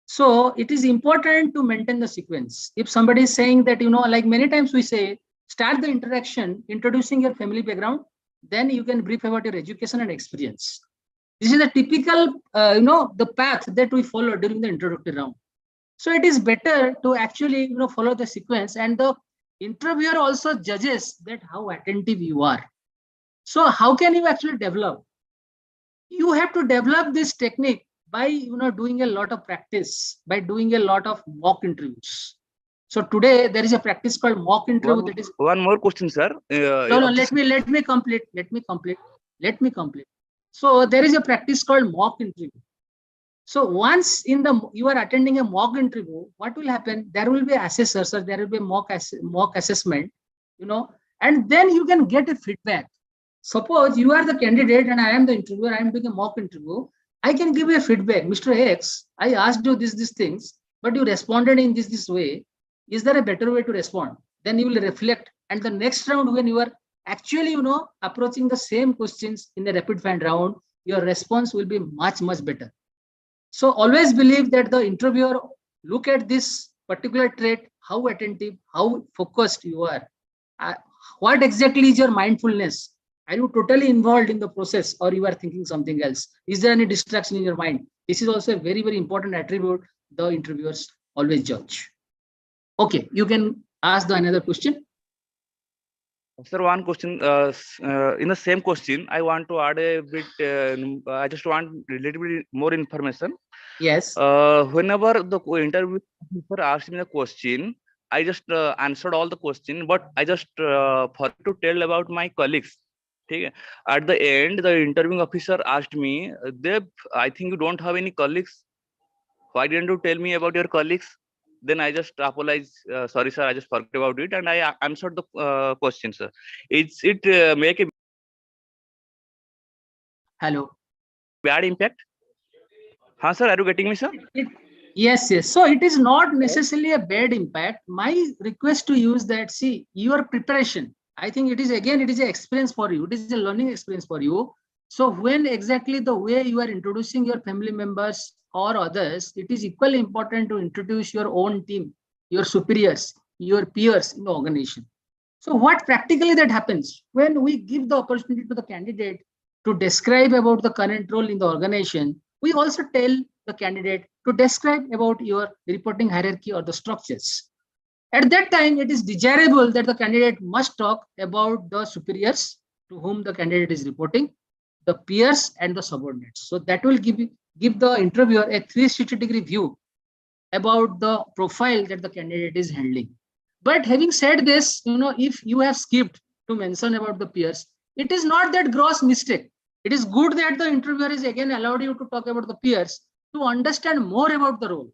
So it is important to maintain the sequence. If somebody is saying that, like many times we say, start the interaction, introducing your family background, then you can brief about your education and experience. This is a typical, the path that we follow during the introductory round. So it is better to actually, follow the sequence, and the interviewer also judges that how attentive you are. So how can you actually develop? You have to develop this technique by doing a lot of practice, by doing a lot of mock interviews. So today there is a practice called mock interview. One more question, sir. No, let me complete. So there is a practice called mock interview. So once you are attending a mock interview, what will happen? There will be assessors, or there will be mock assessment, and then you can get a feedback. Suppose you are the candidate and I am the interviewer, I am doing a mock interview. I can give you a feedback. Mr. X, I asked you these things, but you responded in this way. Is there a better way to respond? Then you will reflect. And the next round, when you are actually, approaching the same questions in the rapid fire round, your response will be much, much better. So always believe that the interviewer look at this particular trait, how attentive, how focused you are. What exactly is your mindfulness? Are you totally involved in the process, or you are thinking something else? Is there any distraction in your mind? This is also a very, very important attribute the interviewers always judge. Okay, you can ask another question. Sir, one question. In the same question, I want to add a bit. I just want a little bit more information. Yes. Whenever the interviewer asked me the question, I just answered all the question, but I just forgot to tell about my colleagues. At the end, the interviewing officer asked me, Deb, I think you don't have any colleagues. Why didn't you tell me about your colleagues? Then I just apologized. Sorry, sir, I just forgot about it, and I answered the question, sir. It make a bad impact? Huh, sir, are you getting me, sir? Yes. So it is not necessarily a bad impact. My request to you is that, see, your preparation, I think it is an experience for you. It is a learning experience for you. So when exactly the way you are introducing your family members or others, it is equally important to introduce your own team, your superiors, your peers in the organization. So what practically that happens when we give the opportunity to the candidate to describe about the current role in the organization, we also tell the candidate to describe about your reporting hierarchy or the structures. At that time, it is desirable that the candidate must talk about the superiors to whom the candidate is reporting, the peers and the subordinates. So that will give the interviewer a 360-degree view about the profile that the candidate is handling. But having said this, if you have skipped to mention about the peers, it is not that gross mistake. It is good that the interviewer is again allowed you to talk about the peers to understand more about the role.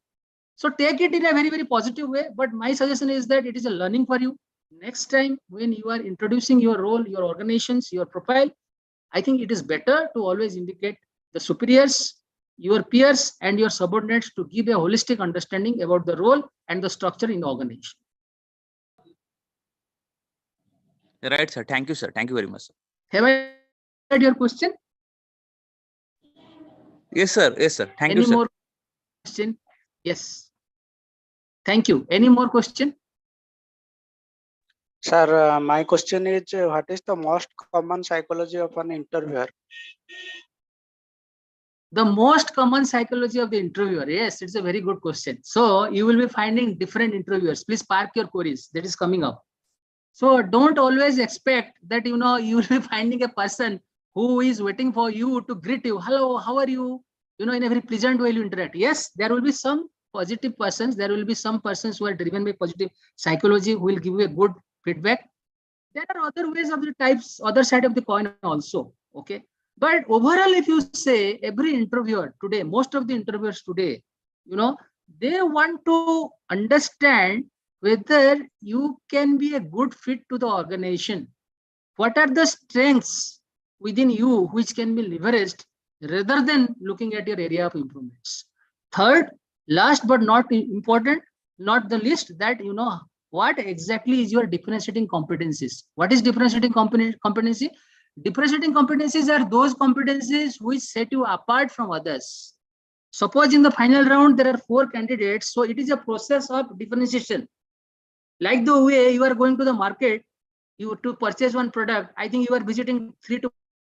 So take it in a very, very positive way. But my suggestion is that it is a learning for you. Next time when you are introducing your role, your organizations, your profile, I think it is better to always indicate the superiors, your peers, and your subordinates to give a holistic understanding about the role and the structure in the organization. Right, sir. Thank you, sir. Thank you very much, sir. Have I heard your question? Yes, sir. Yes, sir. Thank you, sir. Any more question? Yes. Thank you. Any more question? Sir, my question is, what is the most common psychology of an interviewer? The most common psychology of the interviewer. Yes, it's a very good question. So you will be finding different interviewers. Please park your queries. That is coming up. So don't always expect that, you will be finding a person who is waiting for you to greet you. Hello, how are you? In a very pleasant way you interact. Yes, there will be some positive persons. There will be some persons who are driven by positive psychology who will give you a good feedback. There are other ways of the types, other side of the coin also. Okay. But overall, if you say every interviewer today, most of the interviewers today, they want to understand whether you can be a good fit to the organization. What are the strengths within you which can be leveraged rather than looking at your area of improvements. Third, last but not important, not the least, that what exactly is your differentiating competencies. What is differentiating competency? Differentiating competencies are those competencies which set you apart from others. Suppose in the final round there are 4 candidates, so it is a process of differentiation. Like the way you are going to the market, you to purchase one product, I think you are visiting 3 to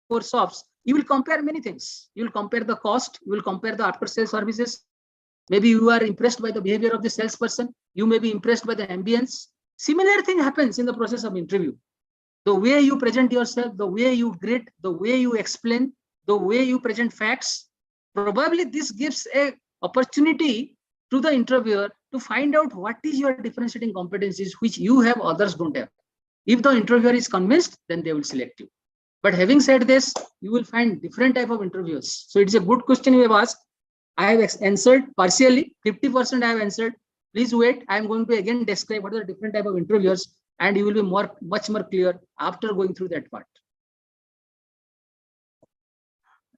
4 shops. You will compare many things. You will compare the cost, you will compare the after sales services. Maybe you are impressed by the behavior of the salesperson. You may be impressed by the ambience. Similar thing happens in the process of interview. The way you present yourself, the way you greet, the way you explain, the way you present facts, probably this gives a opportunity to the interviewer to find out what is your differentiating competencies which you have, others don't have. If the interviewer is convinced, then they will select you. But having said this, you will find different type of interviews. So it's a good question you have asked. I have answered partially, 50% I have answered. Please wait. I am going to again describe what are the different type of interviewers, and you will be much more clear after going through that part.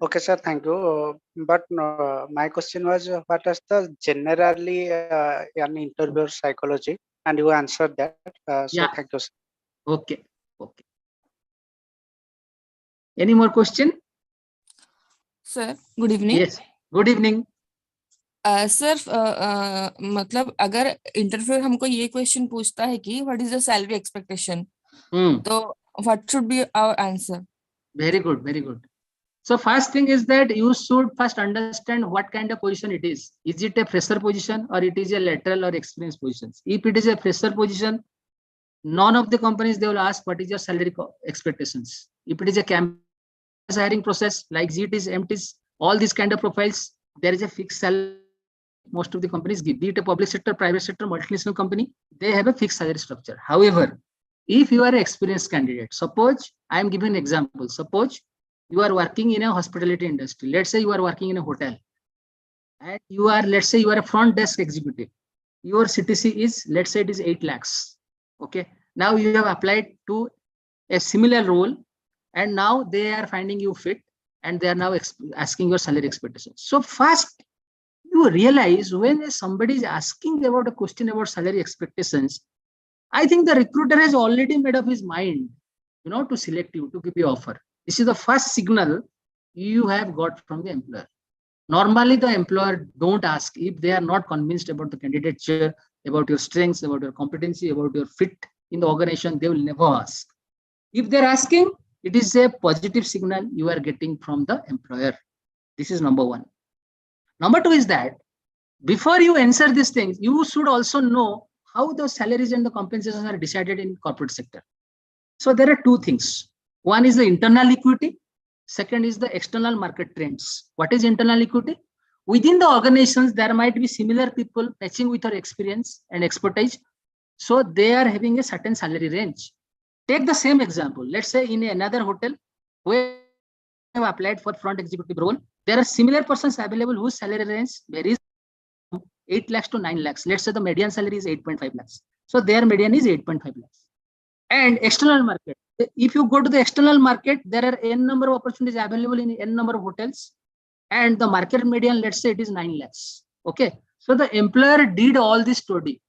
Okay, sir. Thank you. But my question was, what is the generally an interviewer psychology? And you answered that. So thank you, sir. Okay. Any more question? Sir, good evening. Yes. Good evening. Sir मतलब अगर interviewer हमको ये question पूछता है कि what is the salary expectation, तो what should be our answer? Very good. So first thing is that you should first understand what kind of position it is. Is it a fresher position or it is a lateral or experienced position? If it is a fresher position, none of the companies, they will ask what is your salary expectations. If it is a campus hiring process like GTs, MTs, all these kind of profiles, there is a fixed salary. Most of the companies give, be it a public sector, private sector, multinational company, they have a fixed salary structure. However, if you are an experienced candidate, suppose I am giving an example. Suppose you are working in a hospitality industry. Let's say you are working in a hotel, and you are, let's say you are a front desk executive. Your CTC is, let's say it is 8 lakhs. Okay. Now you have applied to a similar role, and now they are finding you fit, and they are now asking your salary expectations. So first, you realize when somebody is asking about a question about salary expectations, I think the recruiter has already made up his mind, to select you, to give you offer. This is the first signal you have got from the employer. Normally, the employer don't ask if they are not convinced about the candidature, about your strengths, about your competency, about your fit in the organization. They will never ask. If they're asking, it is a positive signal you are getting from the employer. This is number 1. Number 2 is that before you answer these things, you should also know how the salaries and the compensations are decided in corporate sector. So there are 2 things. One is the internal equity. Second is the external market trends. What is internal equity? Within the organizations, there might be similar people matching with your experience and expertise. So they are having a certain salary range. Take the same example. Let's say in another hotel where you have applied for front executive role, there are similar persons available whose salary range varies from 8 lakhs to 9 lakhs. Let's say the median salary is 8.5 lakhs. So their median is 8.5 lakhs. And external market. If you go to the external market, there are n number of opportunities available in n number of hotels. And the market median, let's say it is 9 lakhs. Okay. So the employer did all this study.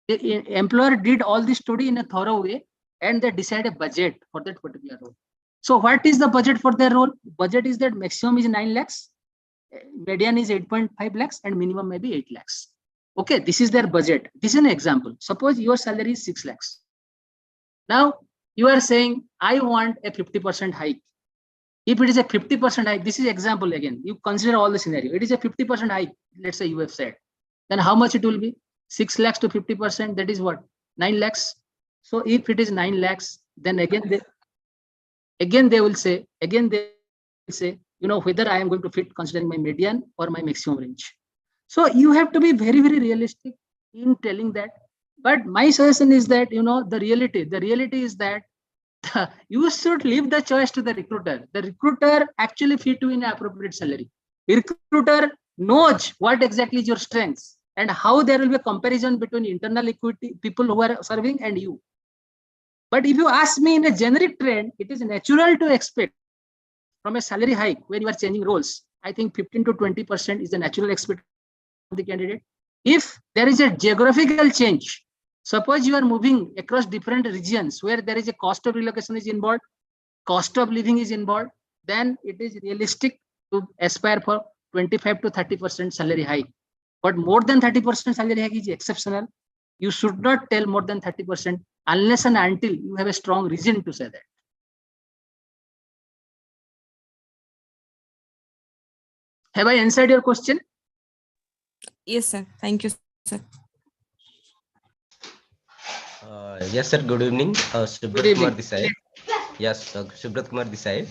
The employer did all this study in a thorough way, and they decide a budget for that particular role. So what is the budget for their role? Budget is that maximum is 9 lakhs, median is 8.5 lakhs, and minimum may be 8 lakhs. Okay, this is their budget. This is an example. Suppose your salary is 6 lakhs. Now you are saying, I want a 50% hike. If it is a 50% hike, this is example again. You consider all the scenario. It is a 50% hike. Let's say you have said. Then how much it will be? 6 lakhs to 50%. That is what? 9 lakhs. So if it is 9 lakhs, then again they will say, whether I am going to fit considering my median or my maximum range. So you have to be very, very realistic in telling that. But my suggestion is that, the reality is that you should leave the choice to the recruiter. The recruiter actually fit you in an appropriate salary. The recruiter knows what exactly is your strengths and how there will be a comparison between internal equity people who are serving and you. But if you ask me in a generic trend, it is natural to expect from a salary hike when you are changing roles. I think 15 to 20% is the natural expectation of the candidate. If there is a geographical change, suppose you are moving across different regions where there is a cost of relocation is involved, cost of living is involved, then it is realistic to aspire for 25 to 30% salary hike. But more than 30% salary hike is exceptional. You should not tell more than 30% unless and until you have a strong reason to say that. Have I answered your question? Yes, sir. Thank you, sir. Yes, sir. Good evening. Subrat Kumar this side. Yes, Subrat Kumar this side.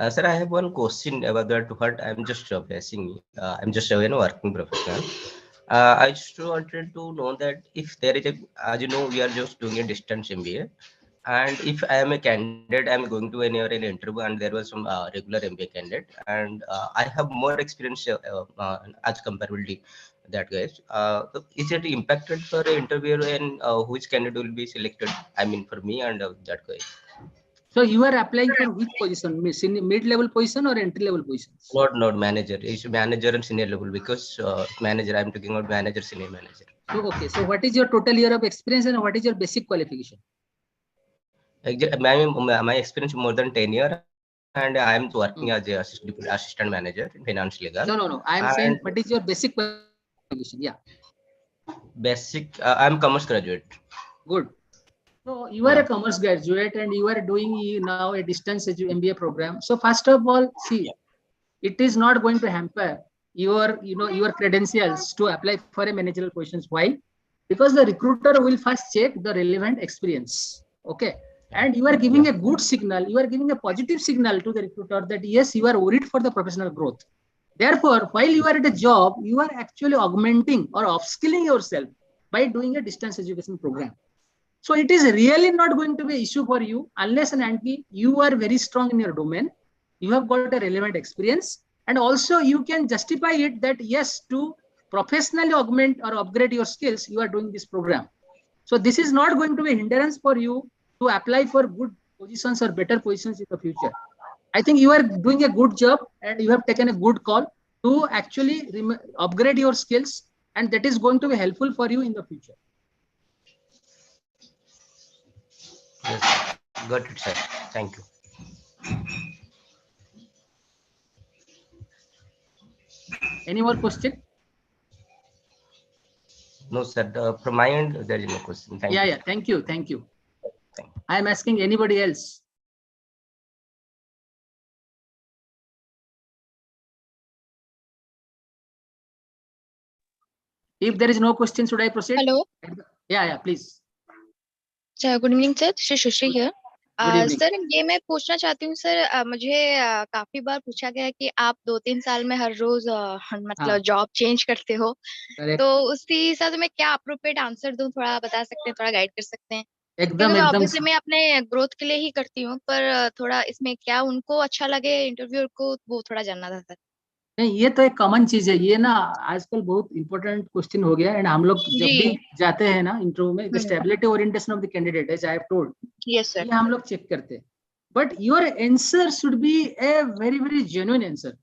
Sir, I have one question about that. What I'm just facing. I'm just a working professional. I just wanted to know that if there is a, as you know, we are just doing a distance MBA, and if I am a candidate, I'm going to an interview, and there was some regular MBA candidate, and I have more experience as comparability that guys. Is it impacted for an interviewer and which candidate will be selected? I mean, for me and that guy. So you are applying for which position? Mid-level position or entry-level positions? Not manager. It's manager and senior level because manager. I'm talking about manager, senior manager. So okay. So what is your total year of experience and what is your basic qualification? My experience more than 10 years, and I am working as a assistant manager in finance legal. No. I am saying what is your basic qualification? Yeah. Basic. I'm commerce graduate. Good. So you are a commerce graduate and you are doing now a distance MBA program. So first of all, see, it is not going to hamper your credentials to apply for a managerial positions. Why? Because the recruiter will first check the relevant experience. Okay. And you are giving a good signal, you are giving a positive signal to the recruiter that yes, you are worried for the professional growth. Therefore, while you are at a job, you are actually augmenting or upskilling yourself by doing a distance education program. So it is really not going to be an issue for you unless and until you are very strong in your domain. You have got a relevant experience, and also you can justify it that yes, to professionally augment or upgrade your skills, you are doing this program. So this is not going to be a hindrance for you to apply for good positions or better positions in the future. I think you are doing a good job and you have taken a good call to actually upgrade your skills, and that is going to be helpful for you in the future. Yes, got it, sir. Thank you. Any more question? No, sir. From my end, there is no question. Thank you. Yeah. Thank you. Thank you. I am asking anybody else. If there is no question, should I proceed? Hello. Yeah, please. Sir good evening sir, Sushri here. Good evening. Sir ये मैं पूछना चाहती हूँ sir, मुझे काफी बार पूछा गया है कि आप 2-3 साल में हर रोज मतलब जॉब चेंज करते हो, तो उसी हिसाब से मैं क्या अप्रोप्रिएट आंसर दूं, थोड़ा बता सकते हैं, थोड़ा गाइड कर सकते हैं? एकदम ऑब्वियसली मैं अपने ग्रोथ के लिए ही करती हूँ, पर थोड़ा इसमें क्या उनको अच्छा लगे इंटरव्यूअर को, वो थोड़ा जानना था सर। नहीं, ये तो एक कॉमन चीज है, ये ना आजकल बहुत इंपॉर्टेंट क्वेश्चन हो गया, एंड हम लोग जब भी जाते हैं ना इंटरव्यू में, the stability orientation of the candidate, as I have told, yes sir, ये हम लोग चेक करते हैं, but your answer should be a very very genuine answer.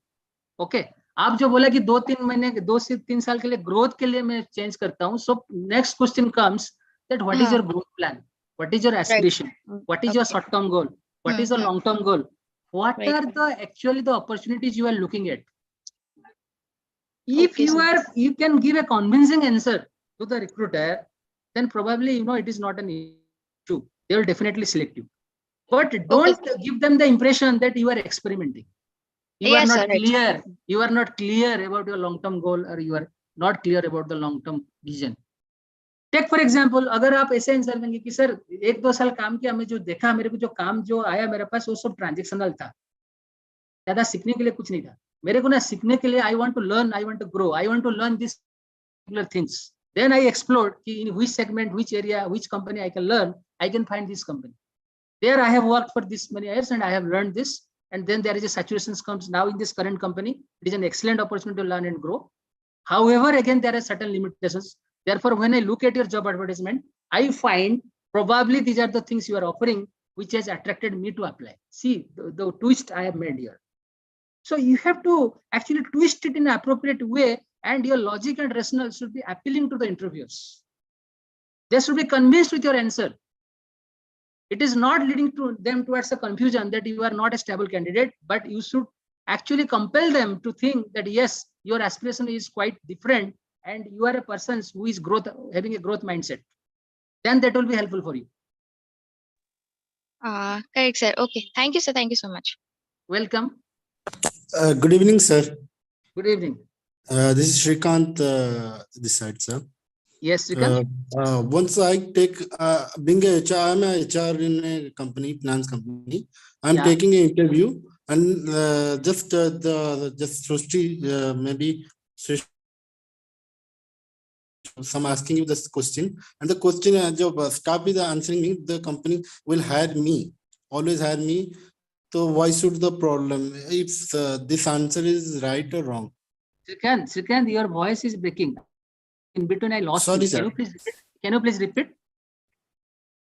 Okay, आप जो बोला कि 2 से 3 साल के लिए ग्रोथ के लिए मैं चेंज करता हूँ, so next question comes that what is your growth plan, what is your aspiration, what is your short term goal, what is your long term goal, what are the actually the opportunities you are looking at. If you can give a convincing answer to the recruiter, then probably it is not an issue. They will definitely select you. But don't give them the impression that you are experimenting. You are not clear. You are not clear about your long-term goal, or you are not clear about the long-term vision. Take for example, अगर आप ऐसे answer देंगे कि sir 1-2 साल काम किया, मैं जो देखा, मेरे को जो काम जो आया मेरे पास वो सब ट्रांजेक्शनल था, ज्यादा सीखने के लिए कुछ नहीं था, मेरे को ना सीखने के लिए I want to learn, I want to grow, I want to learn this particular things. Then I explored in which segment, which area, which company I can learn, I can find this company. There I have worked for this many years and I have learned this. And then there is a saturation comes now in this current company. It is an excellent opportunity to learn and grow. However, again, there are certain limitations. Therefore, when I look at your job advertisement, I find probably these are the things you are offering, which has attracted me to apply. See the twist I have made here. So you have to actually twist it in an appropriate way, and your logic and rationale should be appealing to the interviewers. They should be convinced with your answer. It is not leading to them towards a confusion that you are not a stable candidate, but you should actually compel them to think that yes, your aspiration is quite different and you are a person who is having a growth mindset. Then that will be helpful for you. Correct, sir. Okay. Thank you, sir. Thank you so much. Welcome. Good evening, sir. Good evening. This is Shrikant this side, sir. Yes, Shrikant. Once I take being a HR, I'm a HR in a company, finance company. I'm taking an interview, and just Srishti, maybe Srishti, some asking you this question, and the question staff is answering me. The company will hire me, always hire me. So why should the problem? If this answer is right or wrong? Srikant, your voice is breaking. In between, I lost. Sorry, you. sir. Can you please repeat?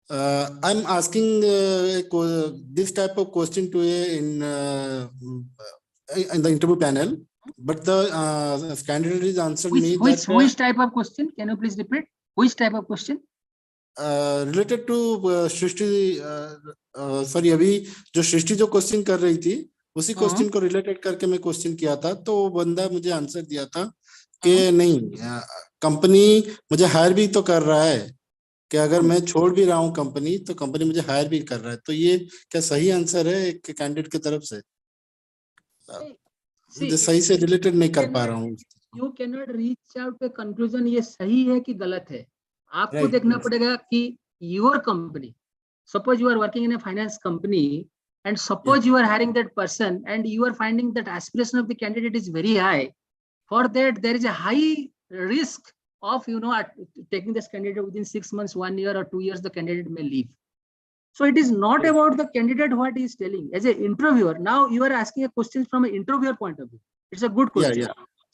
I'm asking this type of question to in the interview panel, but the candidate is answered me that which type of question? Can you please repeat? Which type of question? Related to Srishti sorry अभी जो सृष्टि जो question कर रही थी उसी question को related करके मैं क्वेश्चन किया था, तो वो बंदा मुझे आंसर दिया था कि नहीं, कंपनी मुझे हायर भी तो कर रहा है कि अगर मैं छोड़ भी रहा हूँ कंपनी तो कंपनी मुझे हायर भी कर रहा है, तो ये क्या सही आंसर है एक कैंडिडेट की तरफ से? मुझे सही से रिलेटेड नहीं कर पा रहा हूँ. You can not reach out to conclusion ये सही है कि गलत है. आपको देखना पड़ेगा कि your company, suppose you are working in a finance company and suppose you are hiring that person and you are finding that aspiration of the candidate is very high. For that, there is a high risk of taking this candidate within 6 months, 1 year or 2 years, the candidate may leave. So it is not about the candidate what he is telling. As an interviewer, now you are asking a question from an interviewer point of view. It's a good question.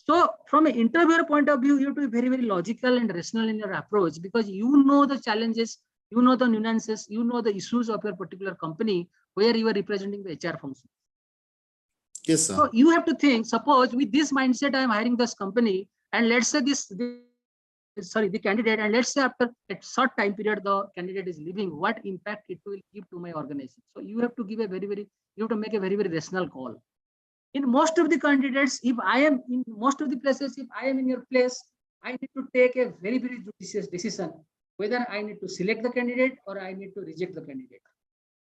So from an interviewer point of view, you have to be very, very logical and rational in your approach, because you know the challenges, you know the nuances, you know the issues of your particular company where you are representing the HR function. Yes, sir. So you have to think, suppose with this mindset, I am hiring this company, and let's say the candidate, and let's say after a short time period, the candidate is leaving, what impact it will give to my organization. So you have to give a you have to make a very, very rational call. In most of the candidates, if I am in most of the places, if I am in your place, I need to take a very, very judicious decision, whether I need to select the candidate or I need to reject the candidate.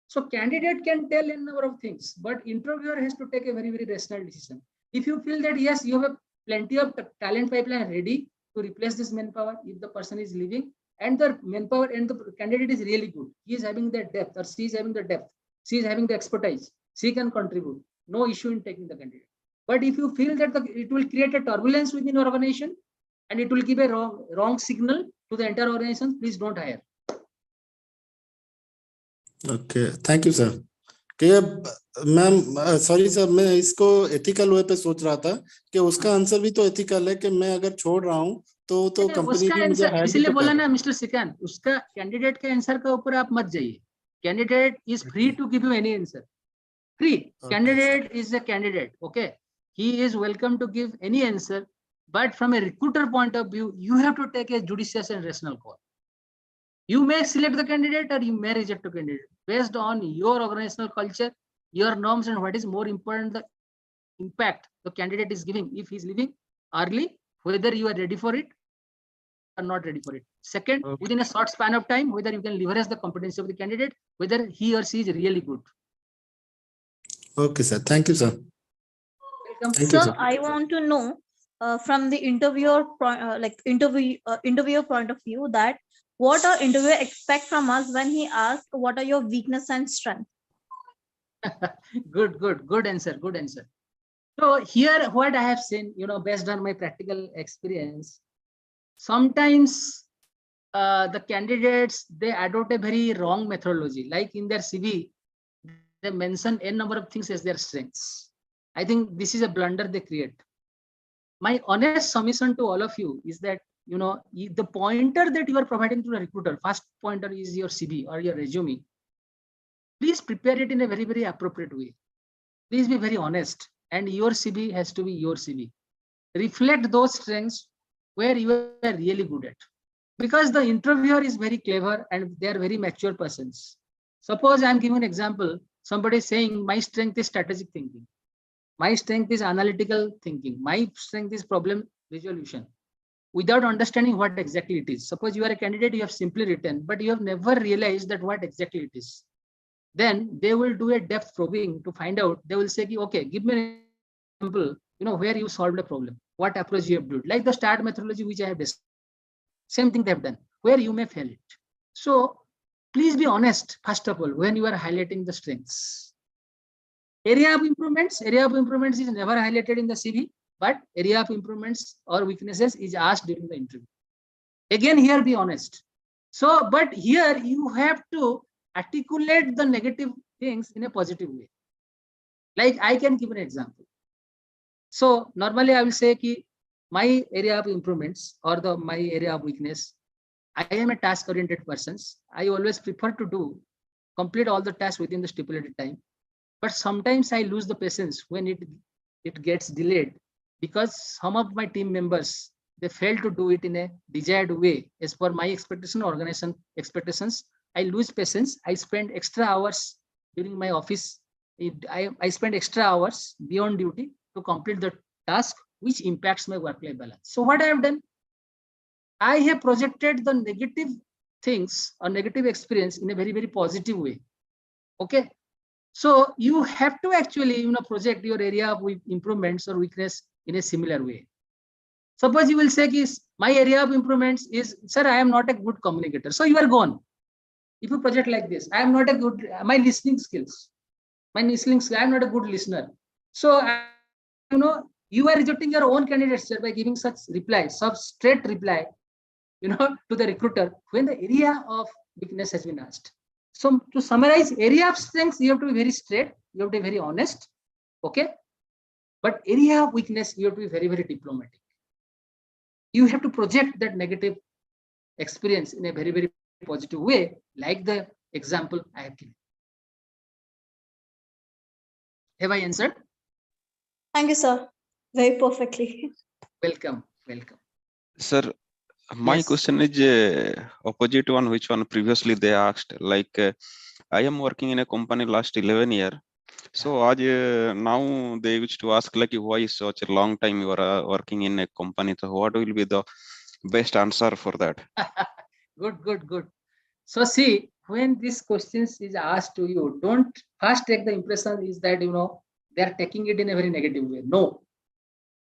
So candidate can tell a number of things, but interviewer has to take a very, very rational decision. If you feel that, yes, you have plenty of talent pipeline ready to replace this manpower if the person is leaving, and the manpower and the candidate is really good, he is having the depth, or she is having the depth, she is having the expertise, she can contribute, no issue in taking the candidate. But if you feel that it will create a turbulence within your organization and it will give a wrong signal to the entire organization, please don't hire. Okay, thank you, sir. Ma'am sorry sir, मैं इसको ethical वे पे सोच रहा था कि उसका answer भी तो एथिकल है कि मैं अगर छोड़ रहा हूँ तो कंपनी भी मुझे हायर, इसलिए बोला ना मिस्टर सिकान, उसका कैंडिडेट के आंसर के ऊपर आप मत जाइए. Candidate is free to give you any answer. Free. Candidate is a candidate. Okay, he is welcome to give any answer, but from a recruiter point of view, you have to take a judicious and rational call. You may select the candidate or you may reject the candidate based on your organizational culture, your norms, and what is more important, the impact the candidate is giving. If he is leaving early, whether you are ready for it or not ready for it. Second, within a short span of time, whether you can leverage the competency of the candidate, whether he or she is really good. Okay, sir. Thank you, sir. Welcome. Sir, I want to know from the interviewer point of view, that what our interviewer expect from us when he asks what are your weakness and strength. Good answer. Good answer. So here, what I have seen, based on my practical experience, sometimes the candidates, they adopt a very wrong methodology. Like in their CV, they mention n number of things as their strengths. I think this is a blunder they create. My honest submission to all of you is that, the pointer that you are providing to the recruiter, first pointer is your CV or your resume. Please prepare it in a very, very appropriate way. Please be very honest, and your CV has to be your CV. Reflect those strengths where you are really good at. Because the interviewer is very clever and they are very mature persons. Suppose I'm giving an example, somebody is saying my strength is strategic thinking. My strength is analytical thinking. My strength is problem resolution. Without understanding what exactly it is. Suppose you are a candidate, you have simply written, but you have never realized that what exactly it is. Then they will do a depth probing to find out. They will say, okay, give me an example, where you solved a problem, what approach you have done, like the START methodology which I have discussed. Same thing they have done, where you may fail it. So please be honest, first of all, when you are highlighting the strengths. Area of improvements is never highlighted in the CV, but area of improvements or weaknesses is asked during the interview. Again, here be honest. So, but here you have to articulate the negative things in a positive way. Like I can give an example. So normally I will say ki my area of improvements or my area of weakness, I am a task oriented person. I always prefer to complete all the tasks within the stipulated time. But sometimes I lose the patience when it gets delayed because some of my team members, they fail to do it in a desired way as per my expectation, organization expectations. I lose patience. I spend extra hours during my office. I spend extra hours beyond duty to complete the task, which impacts my work-life balance. So what I have done, I have projected the negative things or negative experience in a very, very positive way. Okay. So you have to actually, project your area of improvements or weakness in a similar way. Suppose you will say, my area of improvements is, sir, I am not a good communicator. So you are gone. If you project like this, I am not a good, my listening skills, I am not a good listener. So, you are rejecting your own candidates by giving such reply, such straight reply, to the recruiter when the area of weakness has been asked. So to summarize, area of strengths, you have to be very straight, you have to be very honest, okay? But area of weakness, you have to be very, very diplomatic. You have to project that negative experience in a very, very positive way, like the example I have given. Have I answered? Thank you, sir. Very perfectly. Welcome, welcome. Sir, my question is opposite one which one previously they asked. Like I am working in a company last 11 years. So now they wish to ask like why such a long time you are working in a company. So what will be the best answer for that? Good. So see, when this question is asked to you, don't first take the impression is that they are taking it in a very negative way. No,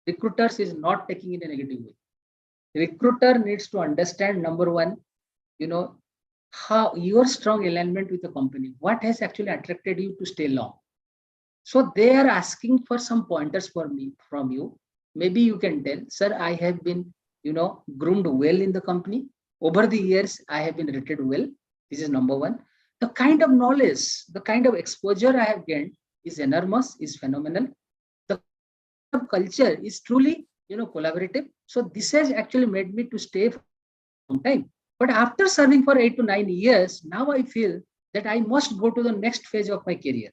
recruiters is not taking it in a negative way. Recruiter needs to understand, number one, how your strong alignment with the company, what has actually attracted you to stay long. So they are asking for some pointers from you. Maybe you can tell, sir, I have been, groomed well in the company. Over the years, I have been rated well. This is number one. The kind of knowledge, the kind of exposure I have gained is enormous, is phenomenal. The culture is truly, collaborative. So this has actually made me to stay for a long time. But after serving for 8 to 9 years, now I feel that I must go to the next phase of my career.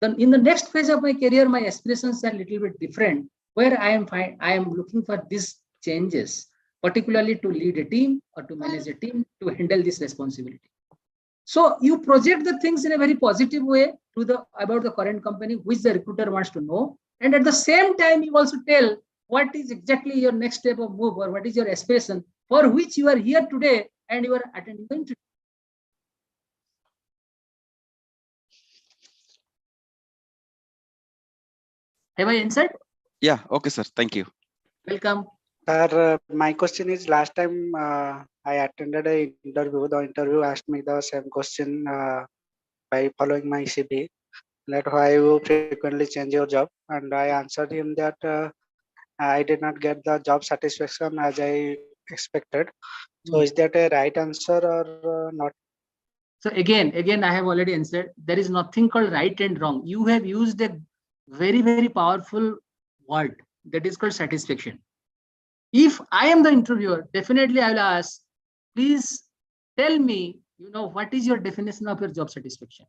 Then in the next phase of my career, my aspirations are a little bit different, where I am looking for these changes, particularly to lead a team or to manage a team, to handle this responsibility. So you project the things in a very positive way about the current company, which the recruiter wants to know. And at the same time, you also tell what is exactly your next step of move or what is your aspiration for which you are here today and you are attending the interview. Have I answered? Yeah, okay, sir. Thank you. Welcome. Sir, my question is, last time I attended an interview. The interview asked me the same question by following my CV, that why you frequently change your job, and I answered him that I did not get the job satisfaction as I expected. So is that a right answer or not? So again, I have already answered. There is nothing called right and wrong. You have used a very, very powerful word that is called satisfaction. If I am the interviewer, definitely I will ask, please tell me, what is your definition of your job satisfaction?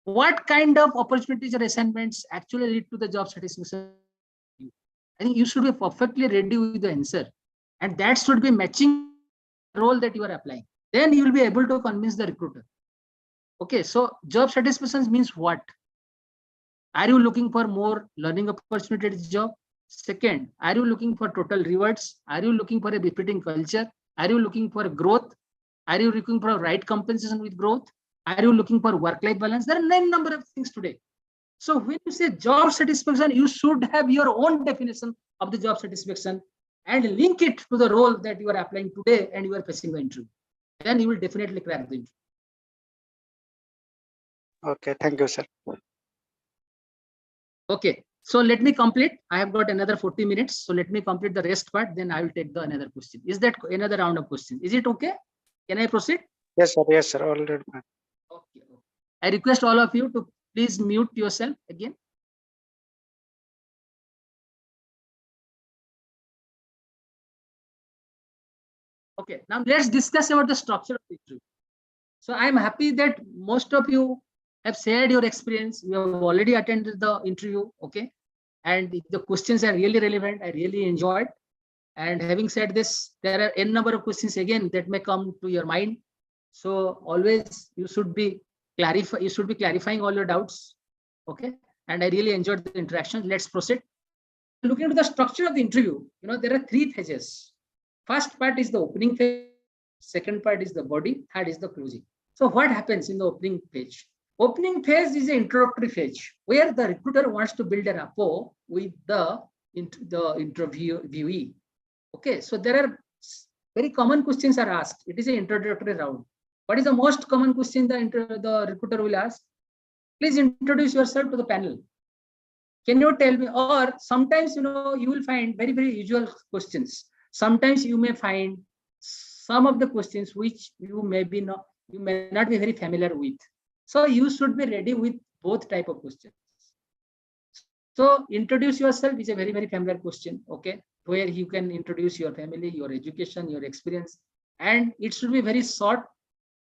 What kind of opportunities or assignments actually lead to the job satisfaction? I think you should be perfectly ready with the answer, and that should be matching the role that you are applying. Then you will be able to convince the recruiter. Okay, so job satisfaction means what? Are you looking for more learning opportunity at the job? Second, are you looking for total rewards? Are you looking for a befitting culture? Are you looking for growth? Are you looking for right compensation with growth? Are you looking for work-life balance? There are 9 number of things today. So when you say job satisfaction, you should have your own definition of the job satisfaction and link it to the role that you are applying today and you are facing the interview. Then you will definitely crack the interview. Okay, thank you, sir. Okay, so let me complete. I have got another 40 minutes. So let me complete the rest part. Then I will take the another question. Is that another round of questions? Is it okay? Can I proceed? Yes, sir. Yes, sir. Already. Okay. I request all of you to please mute yourself again. Okay, now let's discuss about the structure of the interview. So I'm happy that most of you have shared your experience. You have already attended the interview. Okay. And the questions are really relevant. I really enjoyed. And having said this, there are n number of questions again that may come to your mind. So always you should be clarifying all your doubts. Okay. And I really enjoyed the interaction. Let's proceed. Looking into the structure of the interview, there are 3 phases. First part is the opening phase. Second part is the body. Third is the closing. So what happens in the opening page? Opening phase is an introductory phase where the recruiter wants to build a rapport with the interviewee. Okay, so there are very common questions are asked. It is an introductory round. What is the most common question the recruiter will ask? Please introduce yourself to the panel. Can you tell me? Or sometimes, you will find very, very usual questions. Sometimes you may find some of the questions which you may not be very familiar with. So you should be ready with both type of questions. So introduce yourself is a very, very familiar question, okay, where you can introduce your family, your education, your experience, and it should be very short,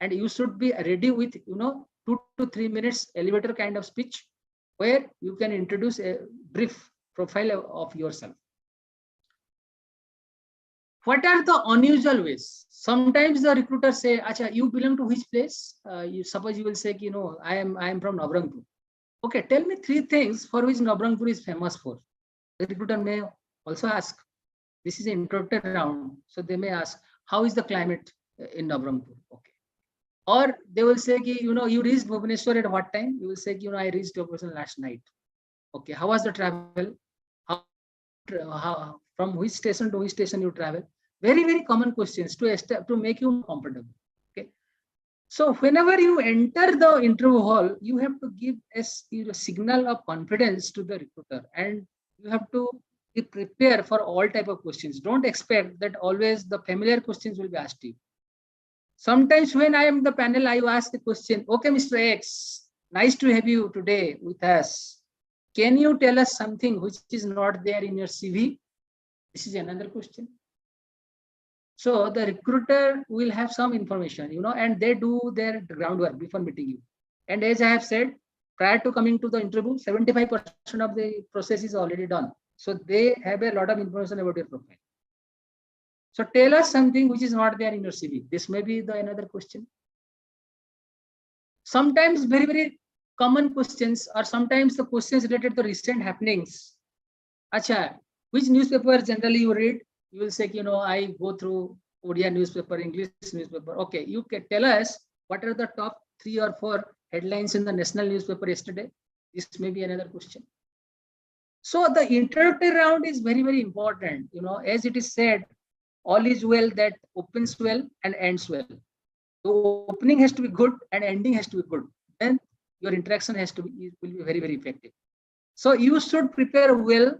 and you should be ready with 2 to 3 minutes elevator kind of speech where you can introduce a brief profile of yourself. What are the unusual ways? Sometimes the recruiter say, "Acha, you belong to which place?" Suppose you will say, I am from Navrangpur. Okay, tell me 3 things for which Navrangpur is famous for. The recruiter may also ask. This is an introductory round, so they may ask, how is the climate in Navrangpur? Okay. Or they will say, you reached Bhubaneswar at what time? You will say, I reached Bhubaneswar last night. Okay, how was the travel? From which station to which station you travel? Very, very common questions to make you comfortable. Okay. So whenever you enter the interview hall, you have to give a signal of confidence to the recruiter, and you have to be prepared for all type of questions. Don't expect that always the familiar questions will be asked to you. Sometimes when I am the panel, I ask the question, okay, Mr. X, nice to have you today with us. Can you tell us something which is not there in your CV? This is another question. So the recruiter will have some information, and they do their groundwork before meeting you. And as I have said, prior to coming to the interview, 75% of the process is already done. So they have a lot of information about your profile. So tell us something which is not there in your CV. This may be another question. Sometimes very, very common questions, or sometimes the questions related to recent happenings. Acha, which newspaper generally you read? You will say, I go through Odia newspaper, English newspaper. Okay, you can tell us what are the top 3 or 4 headlines in the national newspaper yesterday. This may be another question. So the introductory round is very, very important. As it is said, all is well that opens well and ends well. The opening has to be good and ending has to be good. Then your interaction will be very, very effective. So you should prepare well.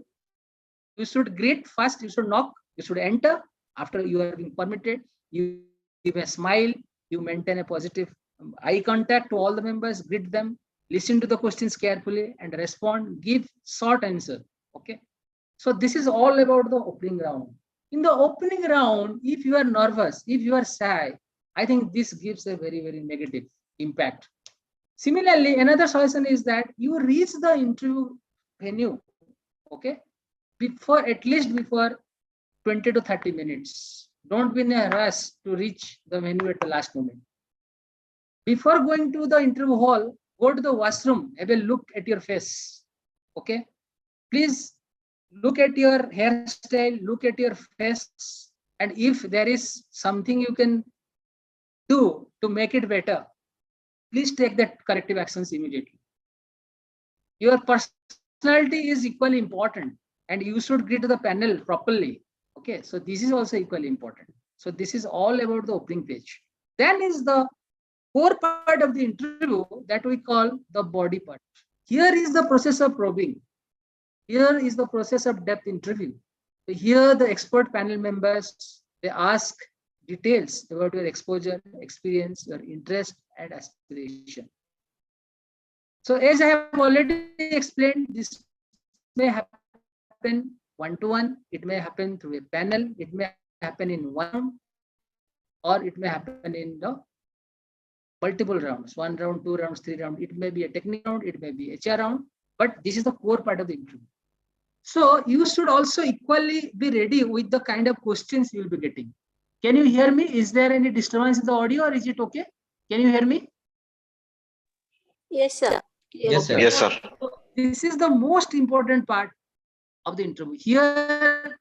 You should greet first, you should knock, you should enter, After you are being permitted, you give a smile, you maintain a positive eye contact to all the members, greet them, listen to the questions carefully and respond, give short answer. Okay. So this is all about the opening round. In the opening round, if you are nervous, if you are shy, I think this gives a very, very negative impact. Similarly, another solution is that you reach the interview venue, okay, at least before 20 to 30 minutes. Don't be in a rush to reach the venue at the last moment. Before going to the interview hall, go to the washroom, have a look at your face. Okay. Please look at your hairstyle, look at your face, and if there is something you can do to make it better, please take that corrective actions immediately. Your personality is equally important and you should greet the panel properly. Okay, so this is also equally important. So this is all about the opening page. Then is the core part of the interview that we call the body part. Here is the process of probing. Here is the process of depth interview. So here the expert panel members, they ask details about your exposure, experience, your interest and aspiration. So as I have already explained, this may happen one-to-one, it may happen through a panel, it may happen in one round, or it may happen in the multiple rounds, 1 round, 2 rounds, 3 rounds. It may be a technical round, it may be HR round, but this is the core part of the interview. So you should also equally be ready with the kind of questions you will be getting. Can you hear me? Is there any disturbance in the audio or is it okay? Can you hear me? Yes, sir. Yes, sir. Yes, sir. This is the most important part of the interview. Here,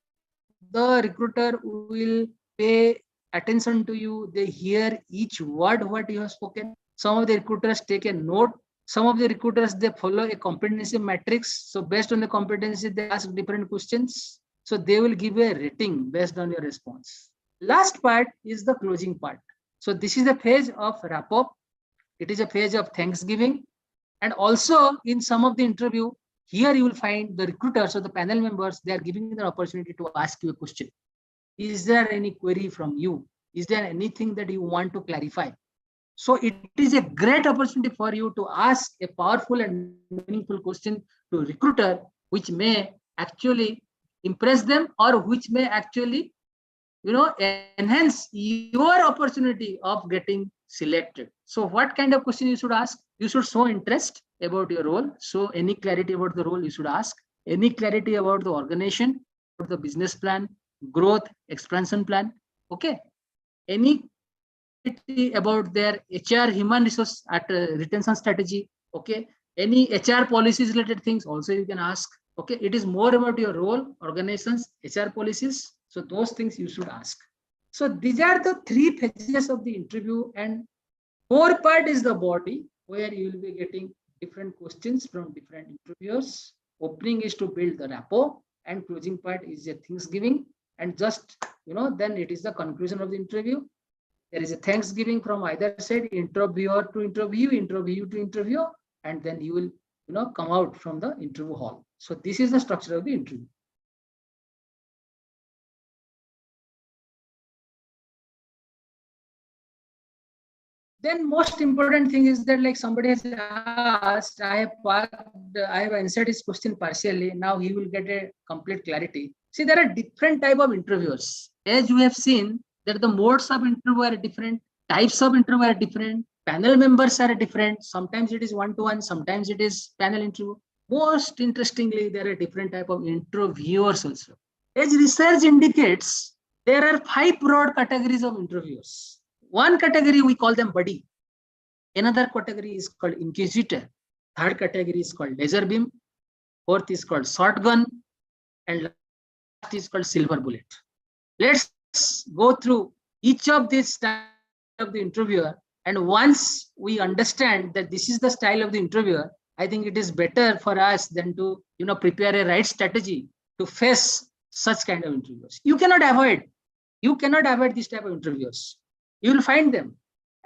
the recruiter will pay attention to you. They hear each word what you have spoken. Some of the recruiters take a note. Some of the recruiters, they follow a competency matrix. So based on the competency, they ask different questions. So they will give you a rating based on your response. Last part is the closing part. So this is a phase of wrap up. It is a phase of Thanksgiving. And also in some of the interview, here you will find the recruiters or the panel members, they are giving you the opportunity to ask you a question. Is there any query from you? Is there anything that you want to clarify? So it is a great opportunity for you to ask a powerful and meaningful question to a recruiter, which may actually impress them or which may actually, enhance your opportunity of getting selected. So what kind of question you should ask? You should show interest about your role. So any clarity about the role you should ask. Any clarity about the organization, about the business plan, growth, expansion plan. Okay. Any clarity about their HR human resource retention strategy. Okay. Any HR policies related things also you can ask. Okay. It is more about your role, organizations, HR policies. So those things you should ask. So these are the 3 phases of the interview, and core part is the body, where you will be getting different questions from different interviewers. Opening is to build the rapport, and closing part is a Thanksgiving. And just, then it is the conclusion of the interview. There is a Thanksgiving from either side, interviewer to interview, interview to interview, and then you will, come out from the interview hall. So this is the structure of the interview. Then most important thing is that, like somebody has asked, I have answered his question partially. Now he will get a complete clarity. See, there are different type of interviewers. As you have seen, that the modes of interview are different, types of interview are different, panel members are different. Sometimes it is one-to-one, sometimes it is panel interview. Most interestingly, there are different type of interviewers also. As research indicates, there are 5 broad categories of interviewers. One category we call them buddy. Another category is called inquisitor. Third category is called laser beam. Fourth is called shotgun. And last is called silver bullet. Let's go through each of these styles of the interviewer. And once we understand that this is the style of the interviewer, I think it is better for us than to, prepare a right strategy to face such kind of interviewers. You cannot avoid this type of interviewers. You will find them.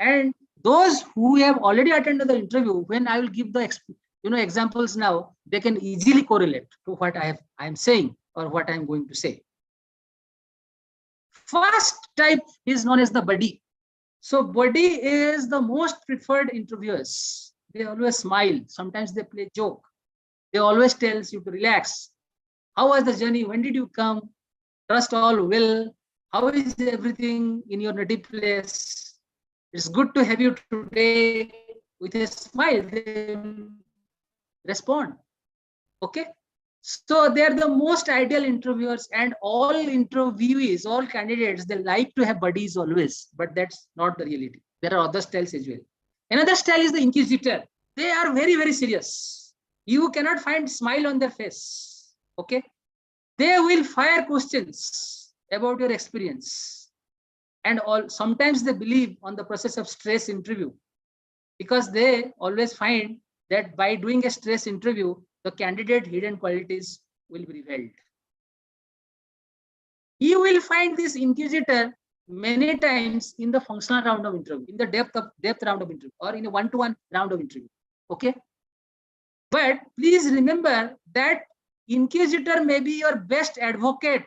And those who have already attended the interview, when I will give the examples now, they can easily correlate to what I am saying or what I am going to say. first type is known as the buddy. So buddy is the most preferred interviewers. They always smile. Sometimes they play joke. They always tells you to relax. How was the journey? When did you come? Trust all well. How is everything in your native place? It's good to have you today. With a smile, they respond. Okay. So they are the most ideal interviewers, and all interviewees, all candidates, they like to have buddies always, but that's not the reality. There are other styles as well. Another style is the inquisitor. They are very, very serious. You cannot find smile on their face. Okay. They will fire questions about your experience. And sometimes they believe on the process of stress interview, because they always find that by doing a stress interview, the candidate hidden qualities will be revealed. You will find this inquisitor many times in the functional round of interview, in the depth round of interview, or in a one-to-one round of interview. Okay. But please remember that inquisitor may be your best advocate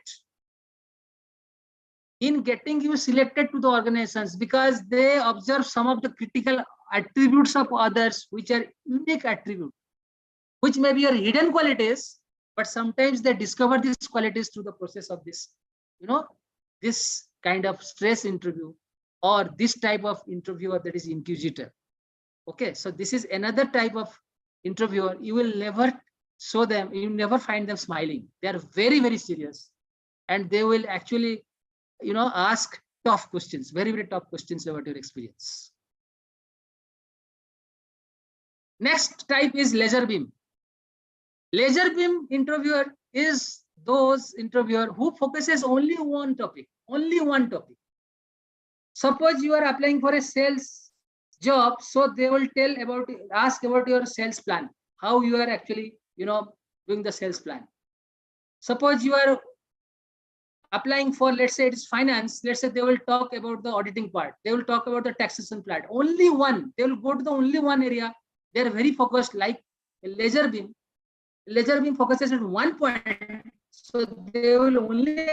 in getting you selected to the organizations, because they observe some of the critical attributes of others, which are unique attributes, which may be your hidden qualities, but sometimes they discover these qualities through the process of this, this kind of stress interview, or this type of interviewer, that is inquisitor. Okay, so this is another type of interviewer. You will never show them, you never find them smiling. They are very, very serious, and they will actually, ask tough questions, very, very tough questions about your experience. Next type is laser beam. Laser beam interviewer is those interviewer who focuses only one topic, only one topic. Suppose you are applying for a sales job, so they will ask about your sales plan, how you are actually, doing the sales plan. Suppose you are applying for, let's say it is finance, let's say they will talk about the auditing part, they will talk about the taxation part, only one, they will go to the only one area. They are very focused, like a laser beam. Laser beam focuses on one point, so they will only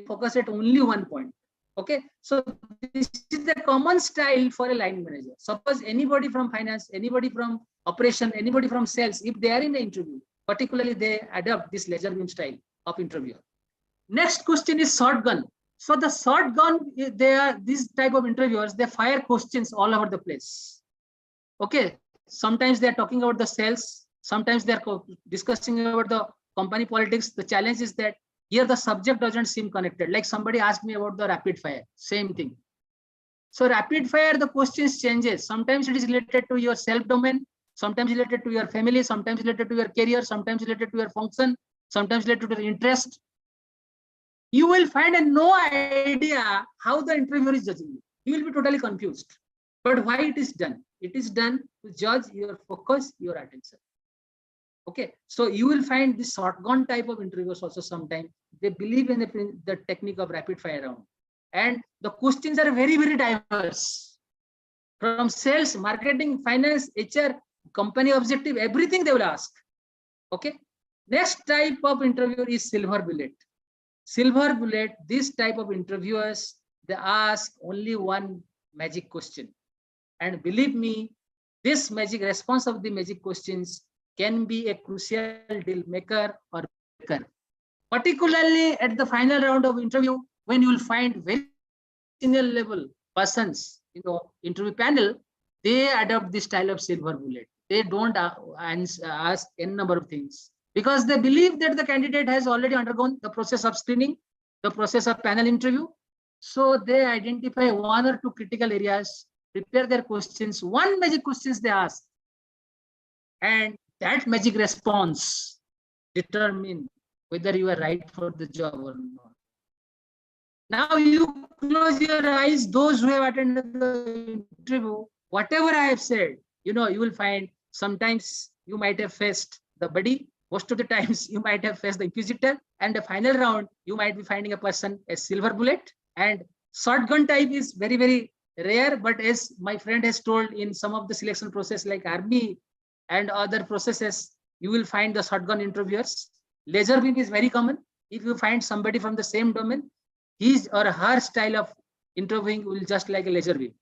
focus at only one point. Okay, so this is the common style for a line manager. Suppose anybody from finance, anybody from operation, anybody from sales, if they are in the interview, particularly they adopt this laser beam style of interview. Next question is shotgun. So the shotgun, these type of interviewers, they fire questions all over the place. Okay, sometimes they are talking about the sales, sometimes they are discussing about the company politics. The challenge is that here the subject doesn't seem connected. Like somebody asked me about the rapid fire, same thing. So rapid fire, the questions changes. Sometimes it is related to your self domain, sometimes related to your family, sometimes related to your career, sometimes related to your function, sometimes related to your interest. You will find no idea how the interviewer is judging you. You will be totally confused. But why it is done? It is done to judge your focus, your attention. Okay, so you will find this shotgun type of interviewers also sometimes. They believe in the technique of rapid fire round. And the questions are very, very diverse. From sales, marketing, finance, HR, company objective, everything they will ask. Okay. Next type of interviewer is silver bullet. Silver bullet, this type of interviewers, they ask only one magic question. And believe me, this magic response of the magic questions can be a crucial deal maker or breaker. Particularly at the final round of interview, when you will find very senior level persons in the interview panel, they adopt this style of silver bullet. They don't ask any number of things, because they believe that the candidate has already undergone the process of screening, the process of panel interview. So they identify one or two critical areas, prepare their questions, one magic questions they ask, and that magic response determine whether you are right for the job or not. Now you close your eyes, those who have attended the interview, whatever I have said, you will find sometimes you might have faced the buddy, most of the times you might have faced the inquisitor, and the final round, you might be finding a person as silver bullet. And shotgun type is very, very rare, but as my friend has told, in some of the selection process like army and other processes, you will find the shotgun interviewers. Laser beam is very common. If you find somebody from the same domain, his or her style of interviewing will just like a laser beam.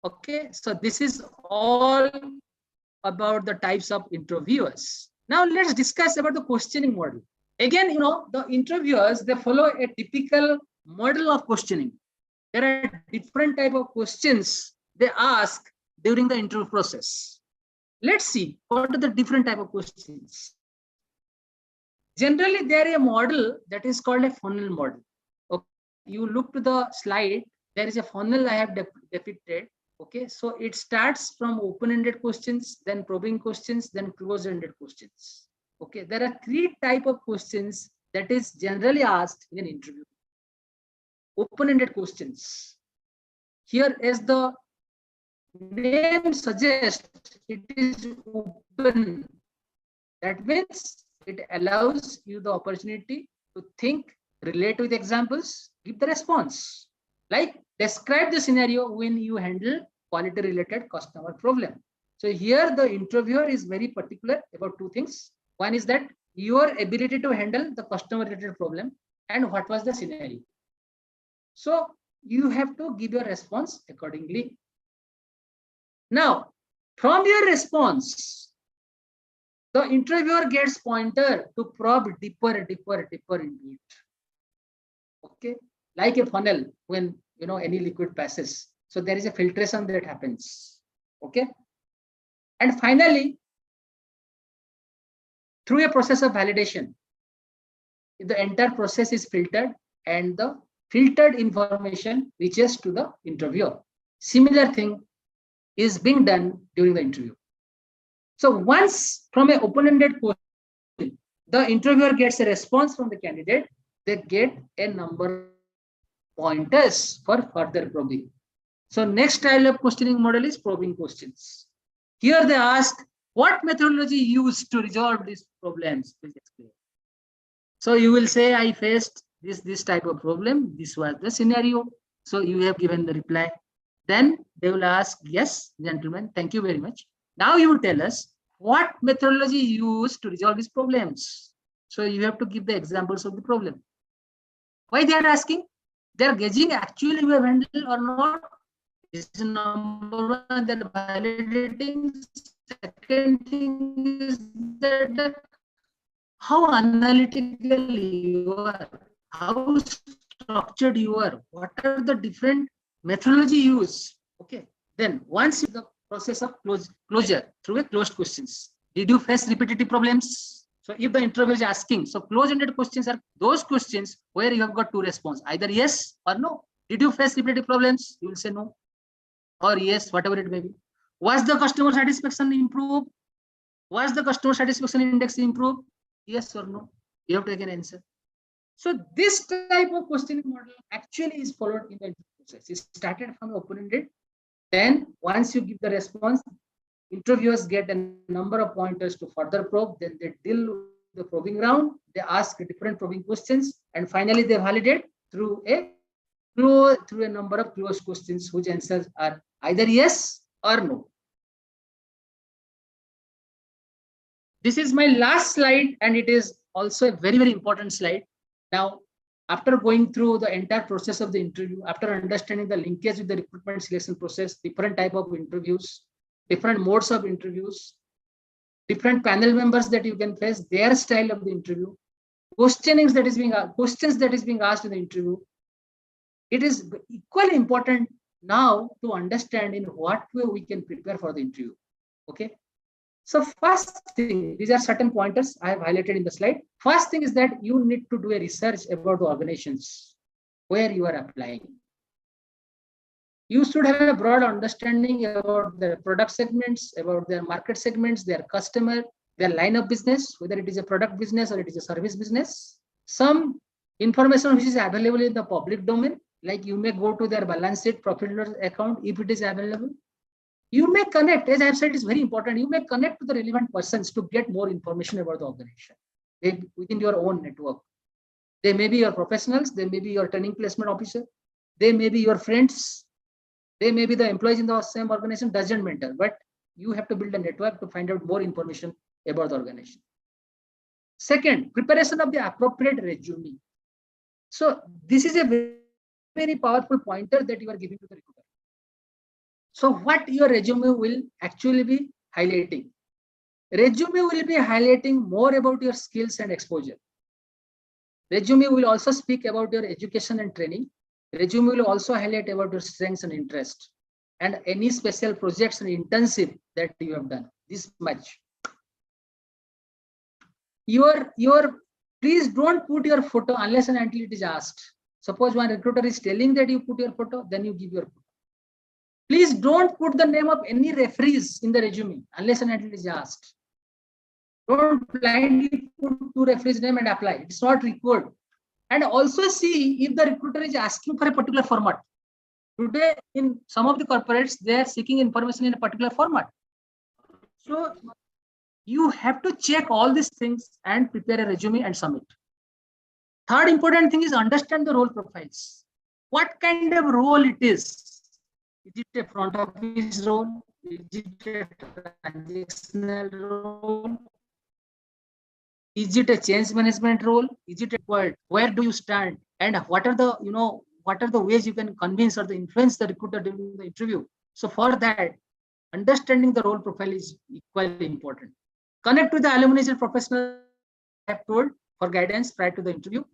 Okay, so this is all about the types of interviewers. Now let's discuss about the questioning model. Again, the interviewers, they follow a typical model of questioning. There are different type of questions they ask during the interview process. Let's see what are the different type of questions. Generally, there is a model that is called a funnel model. Okay, you look to the slide, there is a funnel I have depicted. Okay, so it starts from open-ended questions, then probing questions, then closed-ended questions. Okay, there are three types of questions that is generally asked in an interview. Open-ended questions. Here, as the name suggests, it is open. That means it allows you the opportunity to think, relate with examples, give the response. Like describe the scenario when you handle quality related customer problem. So here the interviewer is very particular about two things. One is that your ability to handle the customer related problem and what was the scenario. So you have to give your response accordingly. Now, from your response, the interviewer gets pointer to probe deeper into it. Okay, like a funnel when any liquid passes. So there is a filtration that happens. Okay, and finally, through a process of validation, the entire process is filtered and the filtered information reaches to the interviewer. Similar thing is being done during the interview. So once from an open-ended question, the interviewer gets a response from the candidate, they get a number of pointers for further probing. So next style of questioning model is probing questions. Here they ask, what methodology used to resolve these problems? Please explain. So you will say, I faced this type of problem. This was the scenario. So you have given the reply. Then they will ask, yes, gentlemen, thank you very much. Now you will tell us what methodology you used to resolve these problems. So you have to give the examples of the problem. Why they are asking? They are gauging actually you have handled or not. This is number one, they're validating. Second thing is that how analytical you are, how structured you are, what are the different methodology you use. Okay. Then once the process of closure through a closed questions. Did you face repetitive problems? So if the interviewer is asking, so closed-ended questions are those questions where you have got two responses, either yes or no. Did you face repetitive problems? You will say no. Or yes, whatever it may be. Was the customer satisfaction improved? Was the customer satisfaction index improved? Yes or no? You have to take an answer. So this type of questioning model actually is followed in the interview process. It started from open-ended. Then once you give the response, interviewers get a number of pointers to further probe. Then they deal with the probing round. They ask different probing questions, and finally they validate through a number of closed questions whose answers are either yes or no. This is my last slide, and it is also a very, very important slide. Now, after going through the entire process of the interview, after understanding the linkage with the recruitment selection process, different type of interviews, different modes of interviews, different panel members that you can face, their style of the interview, questions that is being asked in the interview, it is equally important now to understand in what way we can prepare for the interview. Okay. So first thing, these are certain pointers I have highlighted in the slide. First thing is that you need to do a research about the organizations where you are applying. You should have a broad understanding about their product segments, about their market segments, their customer, their line of business, whether it is a product business or it is a service business. Some information which is available in the public domain, like you may go to their balance sheet, profit and loss account if it is available. You may connect, as I have said, it's very important. You may connect to the relevant persons to get more information about the organization within your own network. They may be your professionals, they may be your training placement officer, they may be your friends, they may be the employees in the same organization, doesn't matter. But you have to build a network to find out more information about the organization. Second, preparation of the appropriate resume. So this is a very, very powerful pointer that you are giving to the recruiter. So what your resume will actually be highlighting? Resume will be highlighting more about your skills and exposure. Resume will also speak about your education and training. Resume will also highlight about your strengths and interest and any special projects and internship that you have done. This much. Please don't put your photo unless and until it is asked. Suppose one recruiter is telling that you put your photo, then you give your photo. Please don't put the name of any referees in the resume unless and until it is asked. Don't blindly put 2 referees' name and apply. It's not required. And also see if the recruiter is asking for a particular format. Today, in some of the corporates, they are seeking information in a particular format. So you have to check all these things and prepare a resume and submit. Third important thing is understand the role profiles. What kind of role it is? Is it a front office role? Is it a transactional role? Is it a change management role? Is it a word? Where do you stand? And what are the, what are the ways you can convince or influence the recruiter during the interview? So for that, understanding the role profile is equally important. Connect with the alumni and professionals I have told for guidance prior to the interview.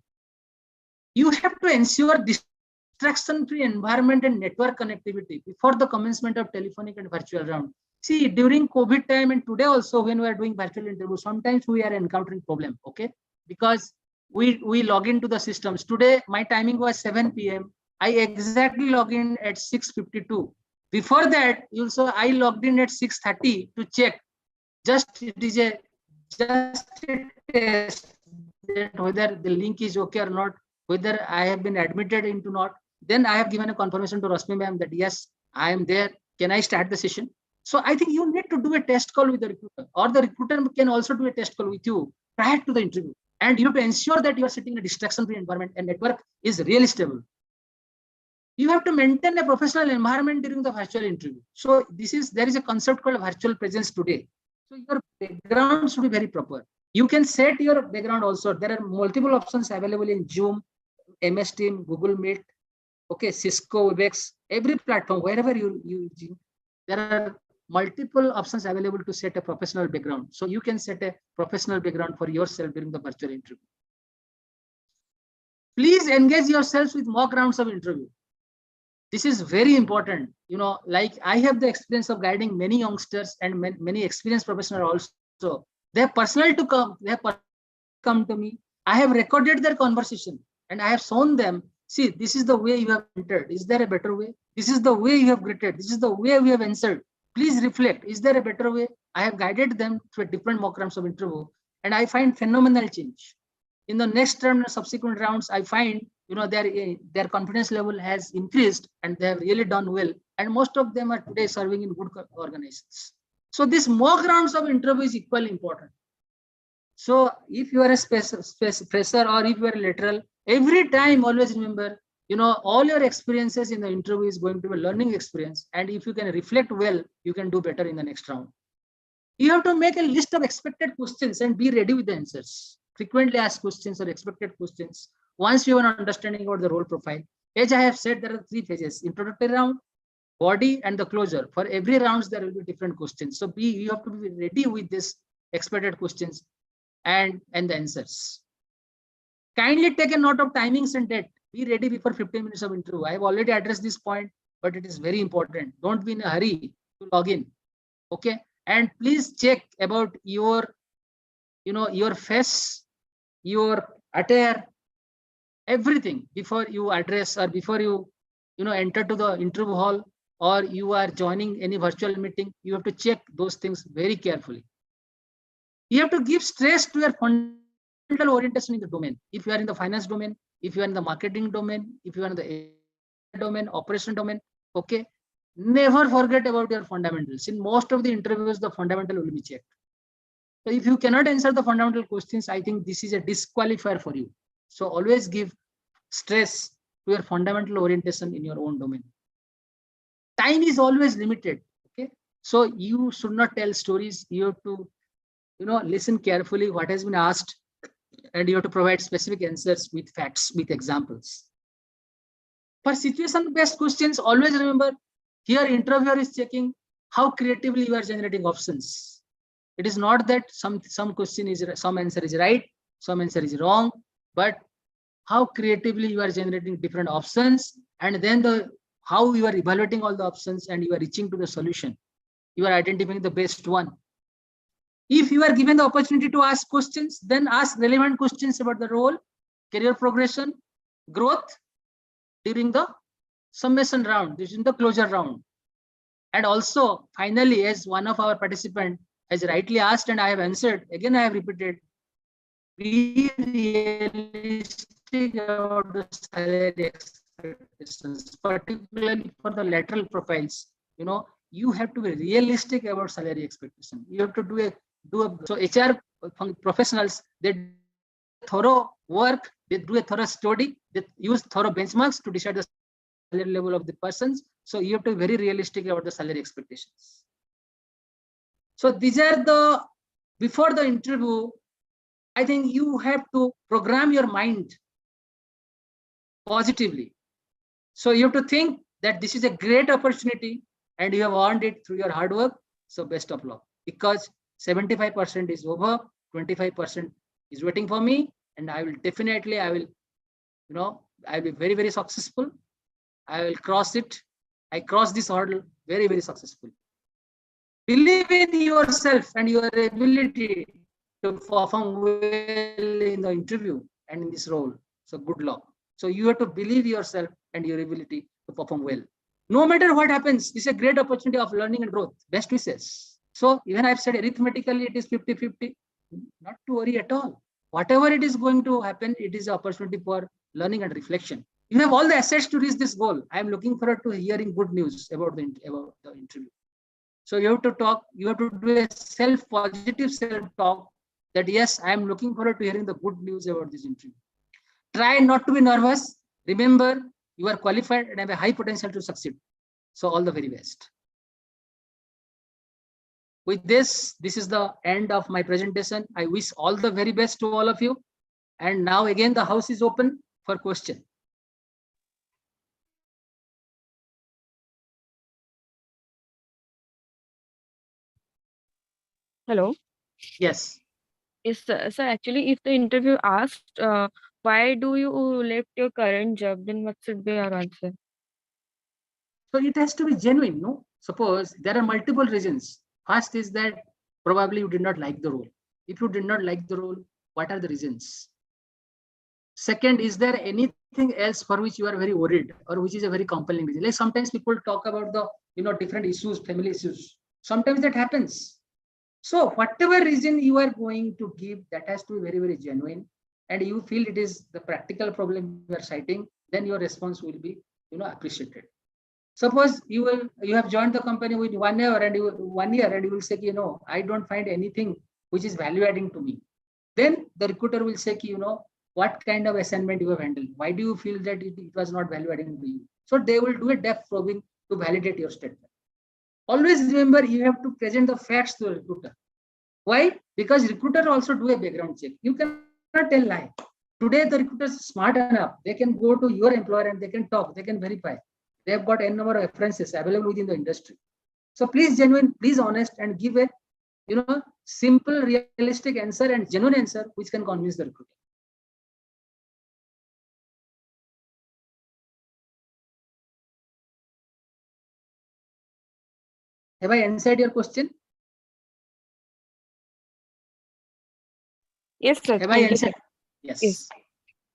You have to ensure distraction-free environment and network connectivity before the commencement of telephonic and virtual round. See, during COVID time and today also when we are doing virtual interviews, sometimes we are encountering problem, okay? Because we log into the systems. Today, my timing was 7 p.m. I exactly log in at 6:52. Before that, I logged in at 6:30 to check. It is a test that whether the link is okay or not, whether I have been admitted into not. Then I have given a confirmation to Rasmi ma'am that yes, I am there. Can I start the session? So I think you need to do a test call with the recruiter, or the recruiter can also do a test call with you prior to the interview. And you have to ensure that you are sitting in a distraction-free environment and network is really stable. You have to maintain a professional environment during the virtual interview. So there is a concept called virtual presence today. So your background should be very proper. You can set your background also. There are multiple options available in Zoom, MS Team, Google Meet, okay, Cisco, Webex, every platform, wherever you're using, there are multiple options available to set a professional background. So you can set a professional background for yourself during the virtual interview. Please engage yourselves with mock rounds of interview. This is very important. Like I have the experience of guiding many youngsters and many experienced professionals also. They have personally come to me. I have recorded their conversation and I have shown them, see, this is the way you have entered. Is there a better way? This is the way you have greeted. This is the way we have answered. Please reflect. Is there a better way? I have guided them through different mock rounds of interview and I find phenomenal change. In the next round and subsequent rounds, I find their confidence level has increased and they have really done well. And most of them are today serving in good organizations. So this mock rounds of interview is equally important. So if you are a fresher or if you are a lateral, every time always remember, all your experiences in the interview is going to be a learning experience. And if you can reflect well, you can do better in the next round. You have to make a list of expected questions and be ready with the answers. Frequently asked questions or expected questions. Once you have an understanding about the role profile, as I have said, there are 3 phases: introductory round, body, and the closure. For every rounds, there will be different questions. So you have to be ready with this expected questions and the answers. Kindly take a note of timings and date. Be ready before 15 minutes of interview. I have already addressed this point, but it is very important. Don't be in a hurry to log in. Okay. And please check about your face, your attire, everything before you address or before you enter to the interview hall or you are joining any virtual meeting. You have to check those things very carefully. You have to give stress to your fundamental orientation in the domain. If you are in the finance domain, if you are in the marketing domain, if you are in the domain, operation domain, okay, never forget about your fundamentals. In most of the interviews, the fundamental will be checked. So if you cannot answer the fundamental questions, I think this is a disqualifier for you. So always give stress to your fundamental orientation in your own domain. Time is always limited. Okay. So you should not tell stories. You have to, listen carefully what has been asked, and you have to provide specific answers with facts, with examples. For situation-based questions, always remember, here interviewer is checking how creatively you are generating options. It is not that some answer is right, some answer is wrong, but how creatively you are generating different options, and then how you are evaluating all the options and you are reaching to the solution. You are identifying the best one. If you are given the opportunity to ask questions, then ask relevant questions about the role, career progression, growth during the summation round, this is the closure round. And also, finally, as one of our participants has rightly asked and I have answered, again I have repeated, be realistic about the salary expectations, particularly for the lateral profiles. You have to be realistic about salary expectation. You have to do a so HR professionals, they thorough work, they do a thorough study, they use thorough benchmarks to decide the salary level of the persons. So you have to be very realistic about the salary expectations. So these are before the interview, I think you have to program your mind positively. So you have to think that this is a great opportunity and you have earned it through your hard work. So best of luck, because 75% is over, 25% is waiting for me, and I will definitely, I will be very, very successful. I will cross it. I cross this hurdle very, very successfully. Believe in yourself and your ability to perform well in the interview and in this role. So good luck. So you have to believe yourself and your ability to perform well. No matter what happens, this is a great opportunity of learning and growth. Best wishes. So even I've said arithmetically it is 50-50, not to worry at all. Whatever it is going to happen, it is an opportunity for learning and reflection. You have all the assets to reach this goal. I am looking forward to hearing good news about the interview. So you have to talk, you have to do a positive self-talk that yes, I am looking forward to hearing the good news about this interview. Try not to be nervous. Remember, you are qualified and have a high potential to succeed. So all the very best. With this is the end of my presentation. I wish all the very best to all of you. And now again, the house is open for question. Hello. Yes. Yes, sir. So actually, if the interview asked, why do you left your current job, then what should be your answer? So it has to be genuine, no? Suppose there are multiple reasons. First is that probably you did not like the role. If you did not like the role, what are the reasons? Second, is there anything else for which you are very worried or which is a very compelling reason? Like sometimes people talk about the different issues, family issues. Sometimes that happens. So whatever reason you are going to give, that has to be very, very genuine, and you feel it is the practical problem you are citing, then your response will be appreciated. Suppose you have joined the company with 1 year and you will say, I don't find anything which is value adding to me. Then the recruiter will say, what kind of assignment you have handled? Why do you feel that it was not value adding to you? So they will do a depth probing to validate your statement. Always remember, you have to present the facts to the recruiter. Why? Because recruiter also do a background check. You cannot tell lie. Today the recruiters are smart enough. They can go to your employer and they can talk. They can verify. They have got n number of references available within the industry. So please genuine, please honest, and give a simple, realistic answer and genuine answer which can convince the recruiter. Have I answered your question? Yes, sir. Have I answered? Yes.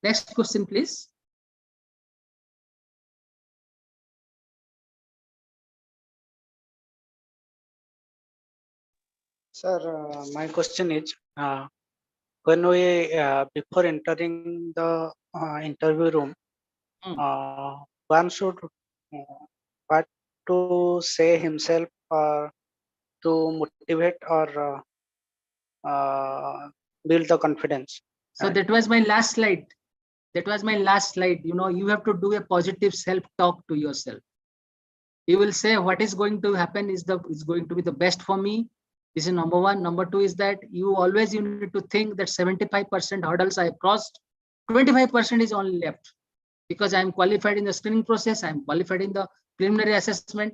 Next question, please. Sir, my question is, when we before entering the interview room, one should what to say himself to motivate or build the confidence. So that was my last slide. That was my last slide. You have to do a positive self-talk to yourself. You will say what is going to happen is going to be the best for me. This is number one. Number two is that you need to think that 75% hurdles I have crossed, 25% is only left, because I am qualified in the screening process, I am qualified in the preliminary assessment.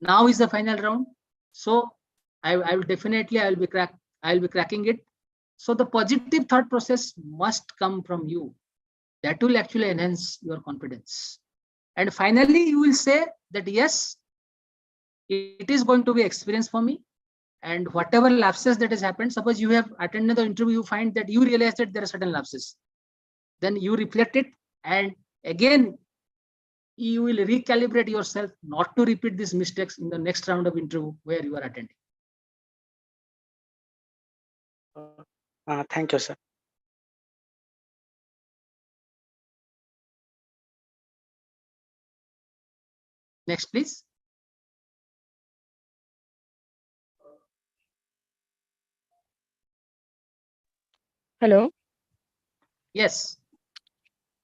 Now is the final round. So I will definitely, I will be cracking it. So the positive thought process must come from you. That will actually enhance your confidence. And finally, you will say that yes, it is going to be experience for me. And whatever lapses that has happened, suppose you have attended the interview, you find that you realize that there are certain lapses. Then you reflect it, and again, you will recalibrate yourself not to repeat these mistakes in the next round of interview where you are attending. Thank you, sir. Next, please. Hello Yes.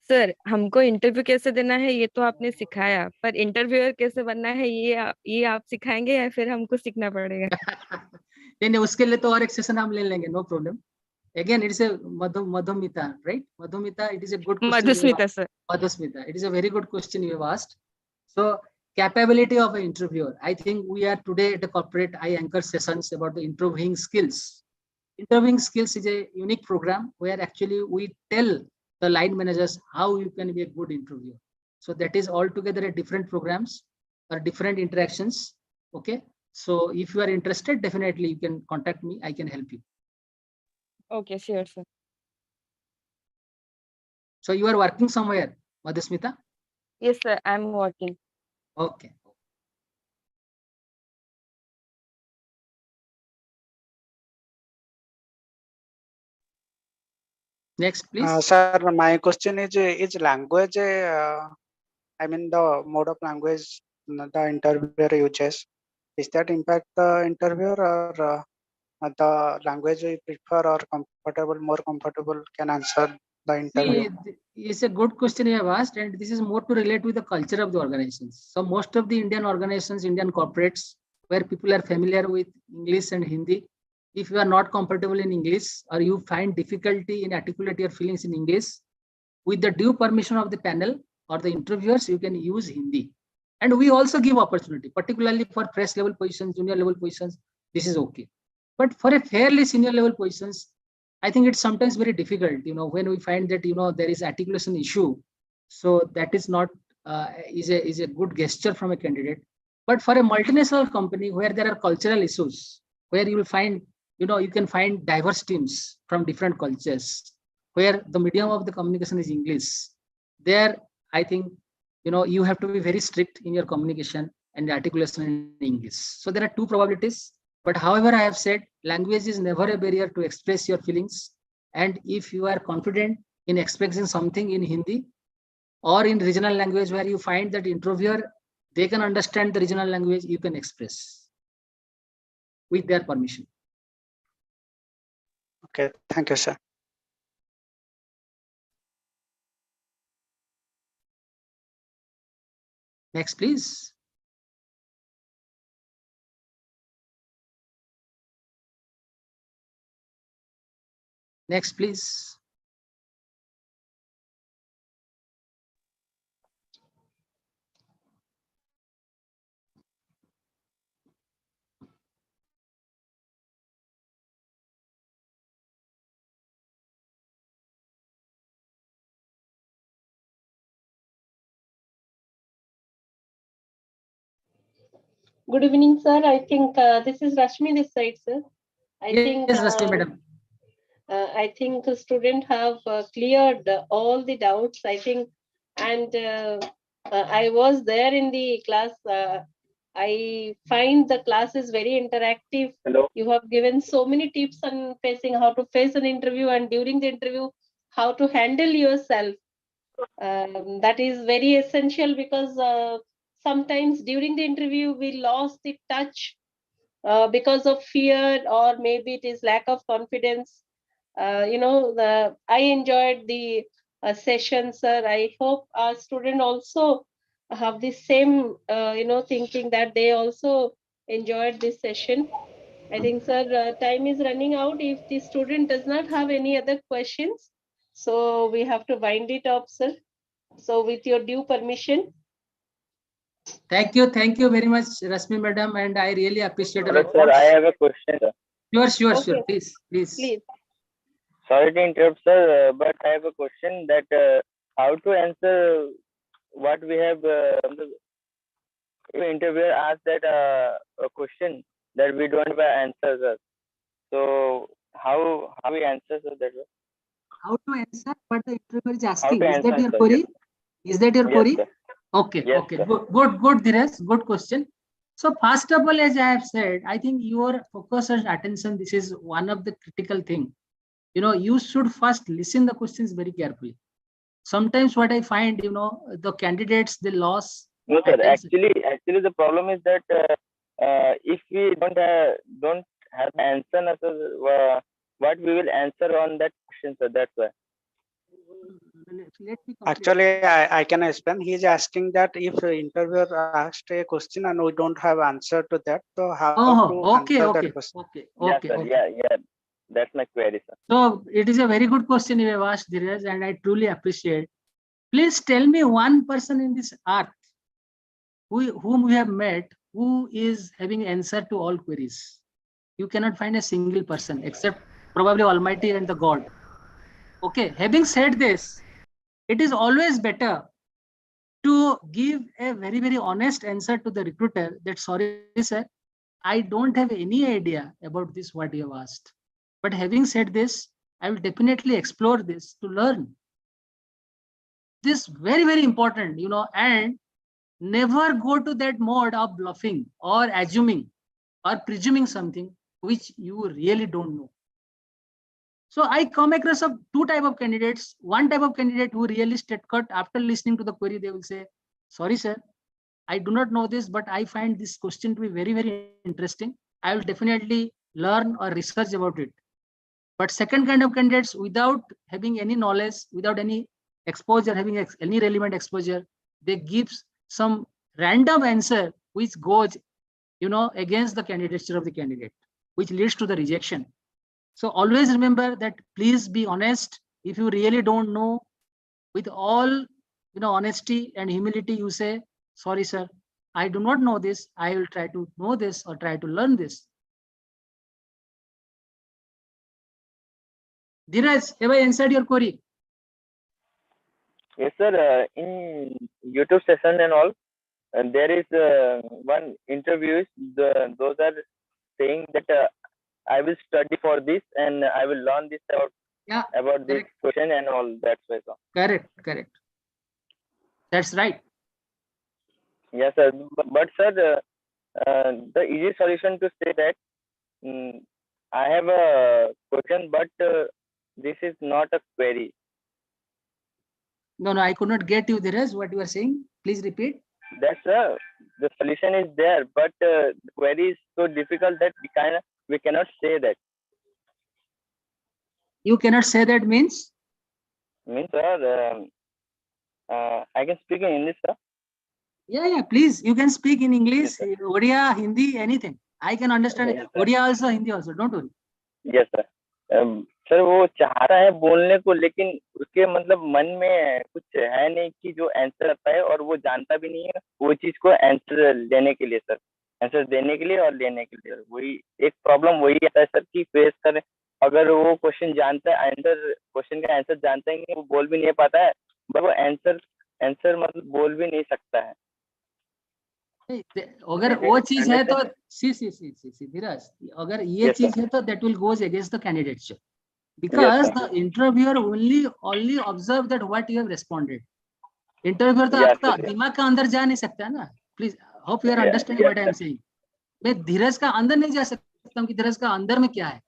Sir, हमको interview कैसे देना है ये तो आपने सिखाया, पर interviewer कैसे बनना है ये आप सिखाएंगे या फिर हमको सीखना पड़ेगा? नहीं, उसके लिए तो और एक सेशन हम ले लेंगे, no problem. Again, it's a Madhumita, right? Madhumita, it is a good question. Madhusmita, sir. Madhusmita, it is a very good question you have asked. So, capability of an interviewer. I think we are today at a corporate, I anchor sessions about the interviewing skills. Interviewing skills is a unique program where actually we tell the line managers how you can be a good interviewer. So that is altogether a different programs or different interactions. Okay. So if you are interested, definitely you can contact me. I can help you. Okay, sure, sir. So you are working somewhere, Madhusmita? Yes, sir. I'm working. Okay. Next, please. Sir, my question is language, I mean the mode of language the interviewer uses, is that impact the interviewer, or the language we prefer or more comfortable can answer the interview? See, it's a good question you have asked, and this is more to relate with the culture of the organizations. So most of the Indian organizations, Indian corporates, where people are familiar with English and Hindi, if you are not comfortable in English or you find difficulty in articulate your feelings in English, with the due permission of the panel or the interviewers, you can use Hindi. And we also give opportunity, particularly for fresh level positions, junior level positions, this is okay. But for a fairly senior level positions, I think it's sometimes very difficult, when we find that, there is articulation issue. So that is not, is a good gesture from a candidate. But for a multinational company where there are cultural issues, where you will find, you can find diverse teams from different cultures, where the medium of the communication is English. There, I think, you have to be very strict in your communication and articulation in English. So there are two probabilities. But however, I have said, language is never a barrier to express your feelings. And if you are confident in expressing something in Hindi or in regional language where you find that interviewer, they can understand the regional language, you can express with their permission. Okay, thank you, sir. Next, please. Next, please. Good evening, sir. I think this is Rashmi this side, sir. Yes, Rashmi, madam. I think the student have cleared all the doubts, I think, and I was there in the class. I find the class is very interactive. Hello. You have given so many tips on facing how to face an interview, and during the interview, how to handle yourself. That is very essential because sometimes during the interview we lost the touch because of fear, or maybe it is lack of confidence. I enjoyed the session, sir. I hope our student also have the same, thinking that they also enjoyed this session. I think, sir, time is running out. If the student does not have any other questions, so we have to wind it up, sir. So with your due permission. Thank you very much, Rasmi madam, and I really appreciate your Sir, I have a question, sir. Sure, Okay. please. Sorry to interrupt, sir, but I have a question that how to answer what we have. Interviewer asked that a question that we don't have an answer, sir. So how we answer, sir, that way? How to answer what the interviewer is How asking? to Is that answer, your sir? query? Is that your Yes, query? sir. Okay, Yes, okay, sir. good, Dheeraj, good question. So first of all, as I have said, I think your focus and attention, this is one of the critical thing. You should first listen the questions very carefully. Sometimes what I find, the candidates, they lost. No, sir. attention. Actually, the problem is that if we don't have answer, no, sir, what we will answer on that question, sir. That's why. Let me complete. Actually, I can explain. He is asking that if the interviewer asked a question and we don't have answer to that, so how to answer that question? Yes, sir. Yeah. That's my query, sir. So it is a very good question you have asked, Dheeraj, and I truly appreciate. Please tell me one person in this earth whom we have met who is having answer to all queries. You cannot find a single person except probably Almighty and the God. Okay, having said this, it is always better to give a very, very honest answer to the recruiter that, sorry, sir, I don't have any idea about this, what you have asked. But having said this, I will definitely explore this to learn. This very, very important, and never go to that mode of bluffing or assuming or presuming something which you really don't know. So I come across two type of candidates. One type of candidate who really straight cut after listening to the query, they will say, sorry, sir, I do not know this, but I find this question to be very, very interesting. I will definitely learn or research about it. But second kind of candidates, without having any knowledge, without any exposure, having any relevant exposure, they give some random answer which goes, against the candidature of the candidate, which leads to the rejection. So always remember that please be honest. If you really don't know, with all honesty and humility, you say, sorry, sir, I do not know this. I will try to know this or try to learn this. Dheeraj, have I answered your query? Yes, sir. In YouTube session and all, there is one interviews. Those are saying that I will study for this and I will learn this about this question and all. That's why, sir. Correct. That's right. Yes, sir. But sir, the easy solution to say that I have a question, but this is not a query. No, I could not get you, Dheeraj, what you are saying. Please repeat. That's the solution is there, but the query is so difficult that we cannot say that. You cannot say that means? Means, sir, I can speak in English, sir. Yeah, please. You can speak in English, yes, Odia, Hindi, anything. I can understand it. Odia also, Hindi also. Don't worry. Yes, sir. Sir वो चाहता है बोलने को, लेकिन उसके मतलब मन में कुछ है नहीं कि जो आंसर आता है, और वो जानता भी नहीं है वो चीज को आंसर लेने के लिए, सर आंसर देने के लिए और लेने के लिए। वही एक प्रॉब्लम वही आता है सर कि फेस करें। अगर वो क्वेश्चन जानता है, क्वेश्चन का आंसर जानता है, वो बोल भी नहीं पाता है, बट वो आंसर मतलब बोल भी नहीं सकता है। अगर वो चीज है तो सी धीरज, अगर ये चीज है तो that will goes against the candidate, because the interviewer only observe that what you have responded. Interviewer तो आपका दिमाग का अंदर जा नहीं सकता ना। Please hope you are understanding what I am saying. मैं धीरज का अंदर नहीं जा सकता हूँ कि धीरज का अंदर में क्या है,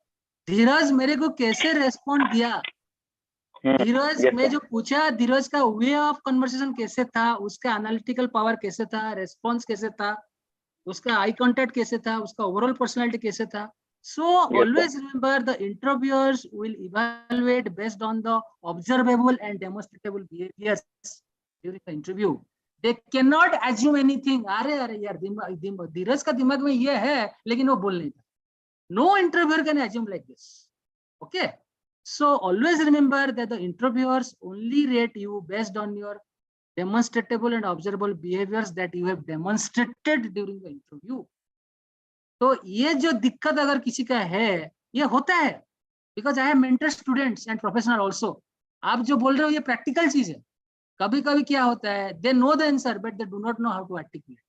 धीरज मेरे को कैसे रेस्पॉन्ड दिया, धीरज में जो पूछा, धीरज का वे ऑफ कन्वर्सेशन कैसे था, उसका एनालिटिकल पावर कैसे था, रेस्पॉन्स कैसे था, उसका आई कॉन्टेक्ट कैसे था, उसका ओवरऑल पर्सनालिटी कैसे था। So always remember, the interviewers will evaluate based on the observable and demonstrable behaviors during the interview. They cannot assume anything. अरे यार धीरज का दिमाग में ये है लेकिन वो बोल नहीं था। No interviewer can assume like this. Okay. So always remember that the interviewers only rate you based on your demonstrable and observable behaviors that you have demonstrated during the interview. तो ये जो दिक्कत अगर किसी का है, ये होता है, because I have mentored students and professional also. आप जो बोल रहे हो ये प्रैक्टिकल चीज है. कभी कभी क्या होता है, they know the answer but they do not know how to articulate.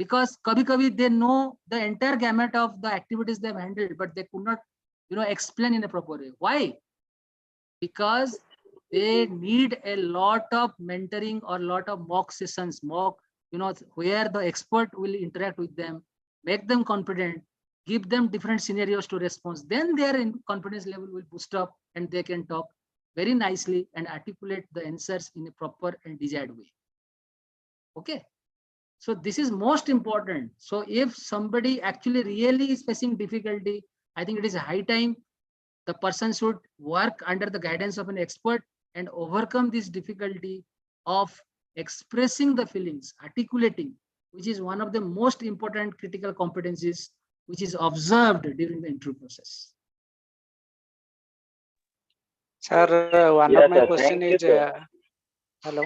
Because कभी कभी they know the entire gamut of the activities they have handled, but they could not, explain in a proper way. Why? Because they need a lot of mentoring or lot of mock sessions, where the expert will interact with them, make them confident, give them different scenarios to respond. Then their confidence level will boost up and they can talk very nicely and articulate the answers in a proper and desired way. Okay. So this is most important. So if somebody actually really is facing difficulty, I think it is high time the person should work under the guidance of an expert and overcome this difficulty of expressing the feelings, articulating, which is one of the most important critical competencies which is observed during the interview process. Sir, one of my question is, hello.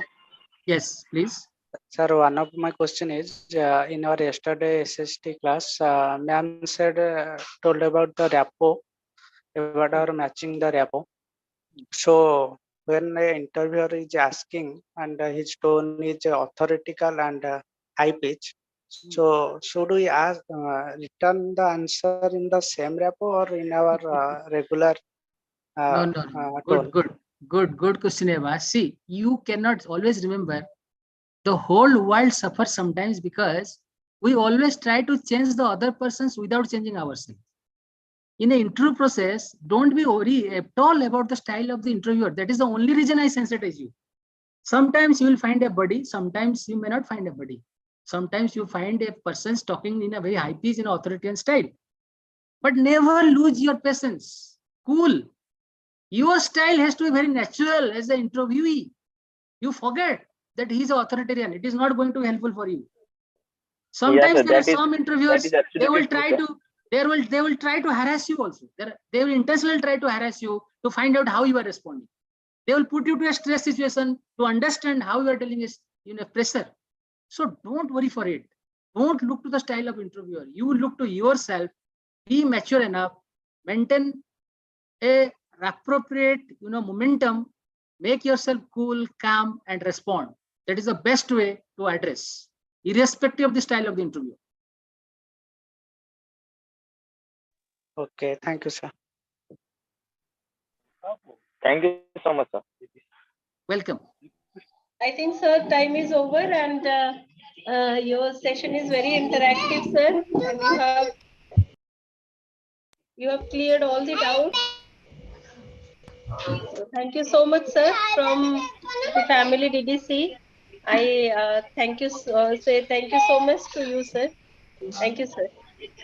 Yes, please. Sir, one of my question is, in our yesterday SST class, ma'am said, told about the repo, about our matching the repo. So when the interviewer is asking and his tone is authoritative and high pitch, so should we ask, return the answer in the same repo or in our regular No. tone? Good question, Eva. See, you cannot always remember the whole world suffers sometimes because we always try to change the other persons without changing ourselves. In an interview process, don't be worried at all about the style of the interviewer. That is the only reason I sensitize you. Sometimes you will find a buddy, sometimes you may not find a buddy. Sometimes you find a person talking in a very high pitch in authoritarian style. But never lose your patience. Cool. Your style has to be very natural as the interviewee. You forget that he is authoritarian. It is not going to be helpful for you. Sometimes there are some interviewers, they will try to harass you also. They will intentionally try to harass you to find out how you are responding. They will put you to a stress situation to understand how you are dealing with pressure. So don't worry for it. Don't look to the style of interviewer. You look to yourself. Be mature enough. Maintain a appropriate, momentum. Make yourself cool, calm, and respond. That is the best way to address, irrespective of the style of the interview. Okay, thank you, sir. Thank you so much, sir. Welcome. I think, sir, time is over and your session is very interactive, sir. And you have cleared all the doubts. So thank you so much, sir, from the family DDC. I thank you, say thank you so much to you, sir. Thank you, sir.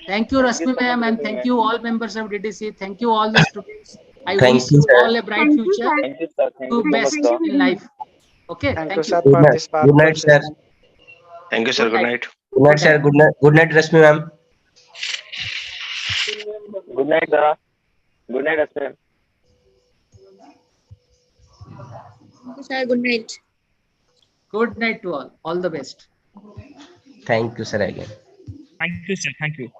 Thank you, Rasmi ma'am, and thank you all members of DDC. Thank you all the students. I Thank wish you, you sir. all a bright future. Thank you, sir. Thank Do you so best much, sir. in life. Okay. Thank you, Thank sir, you. Good for night. this Good powerful night, sir. session. Thank you, sir. Good night. Good night, sir. Good night, Rasmi ma'am. Good night, sir. Good night, Asmin. Sir, good night. Good night to all. All the best. Thank you, sir, again. Thank you, sir. Thank you.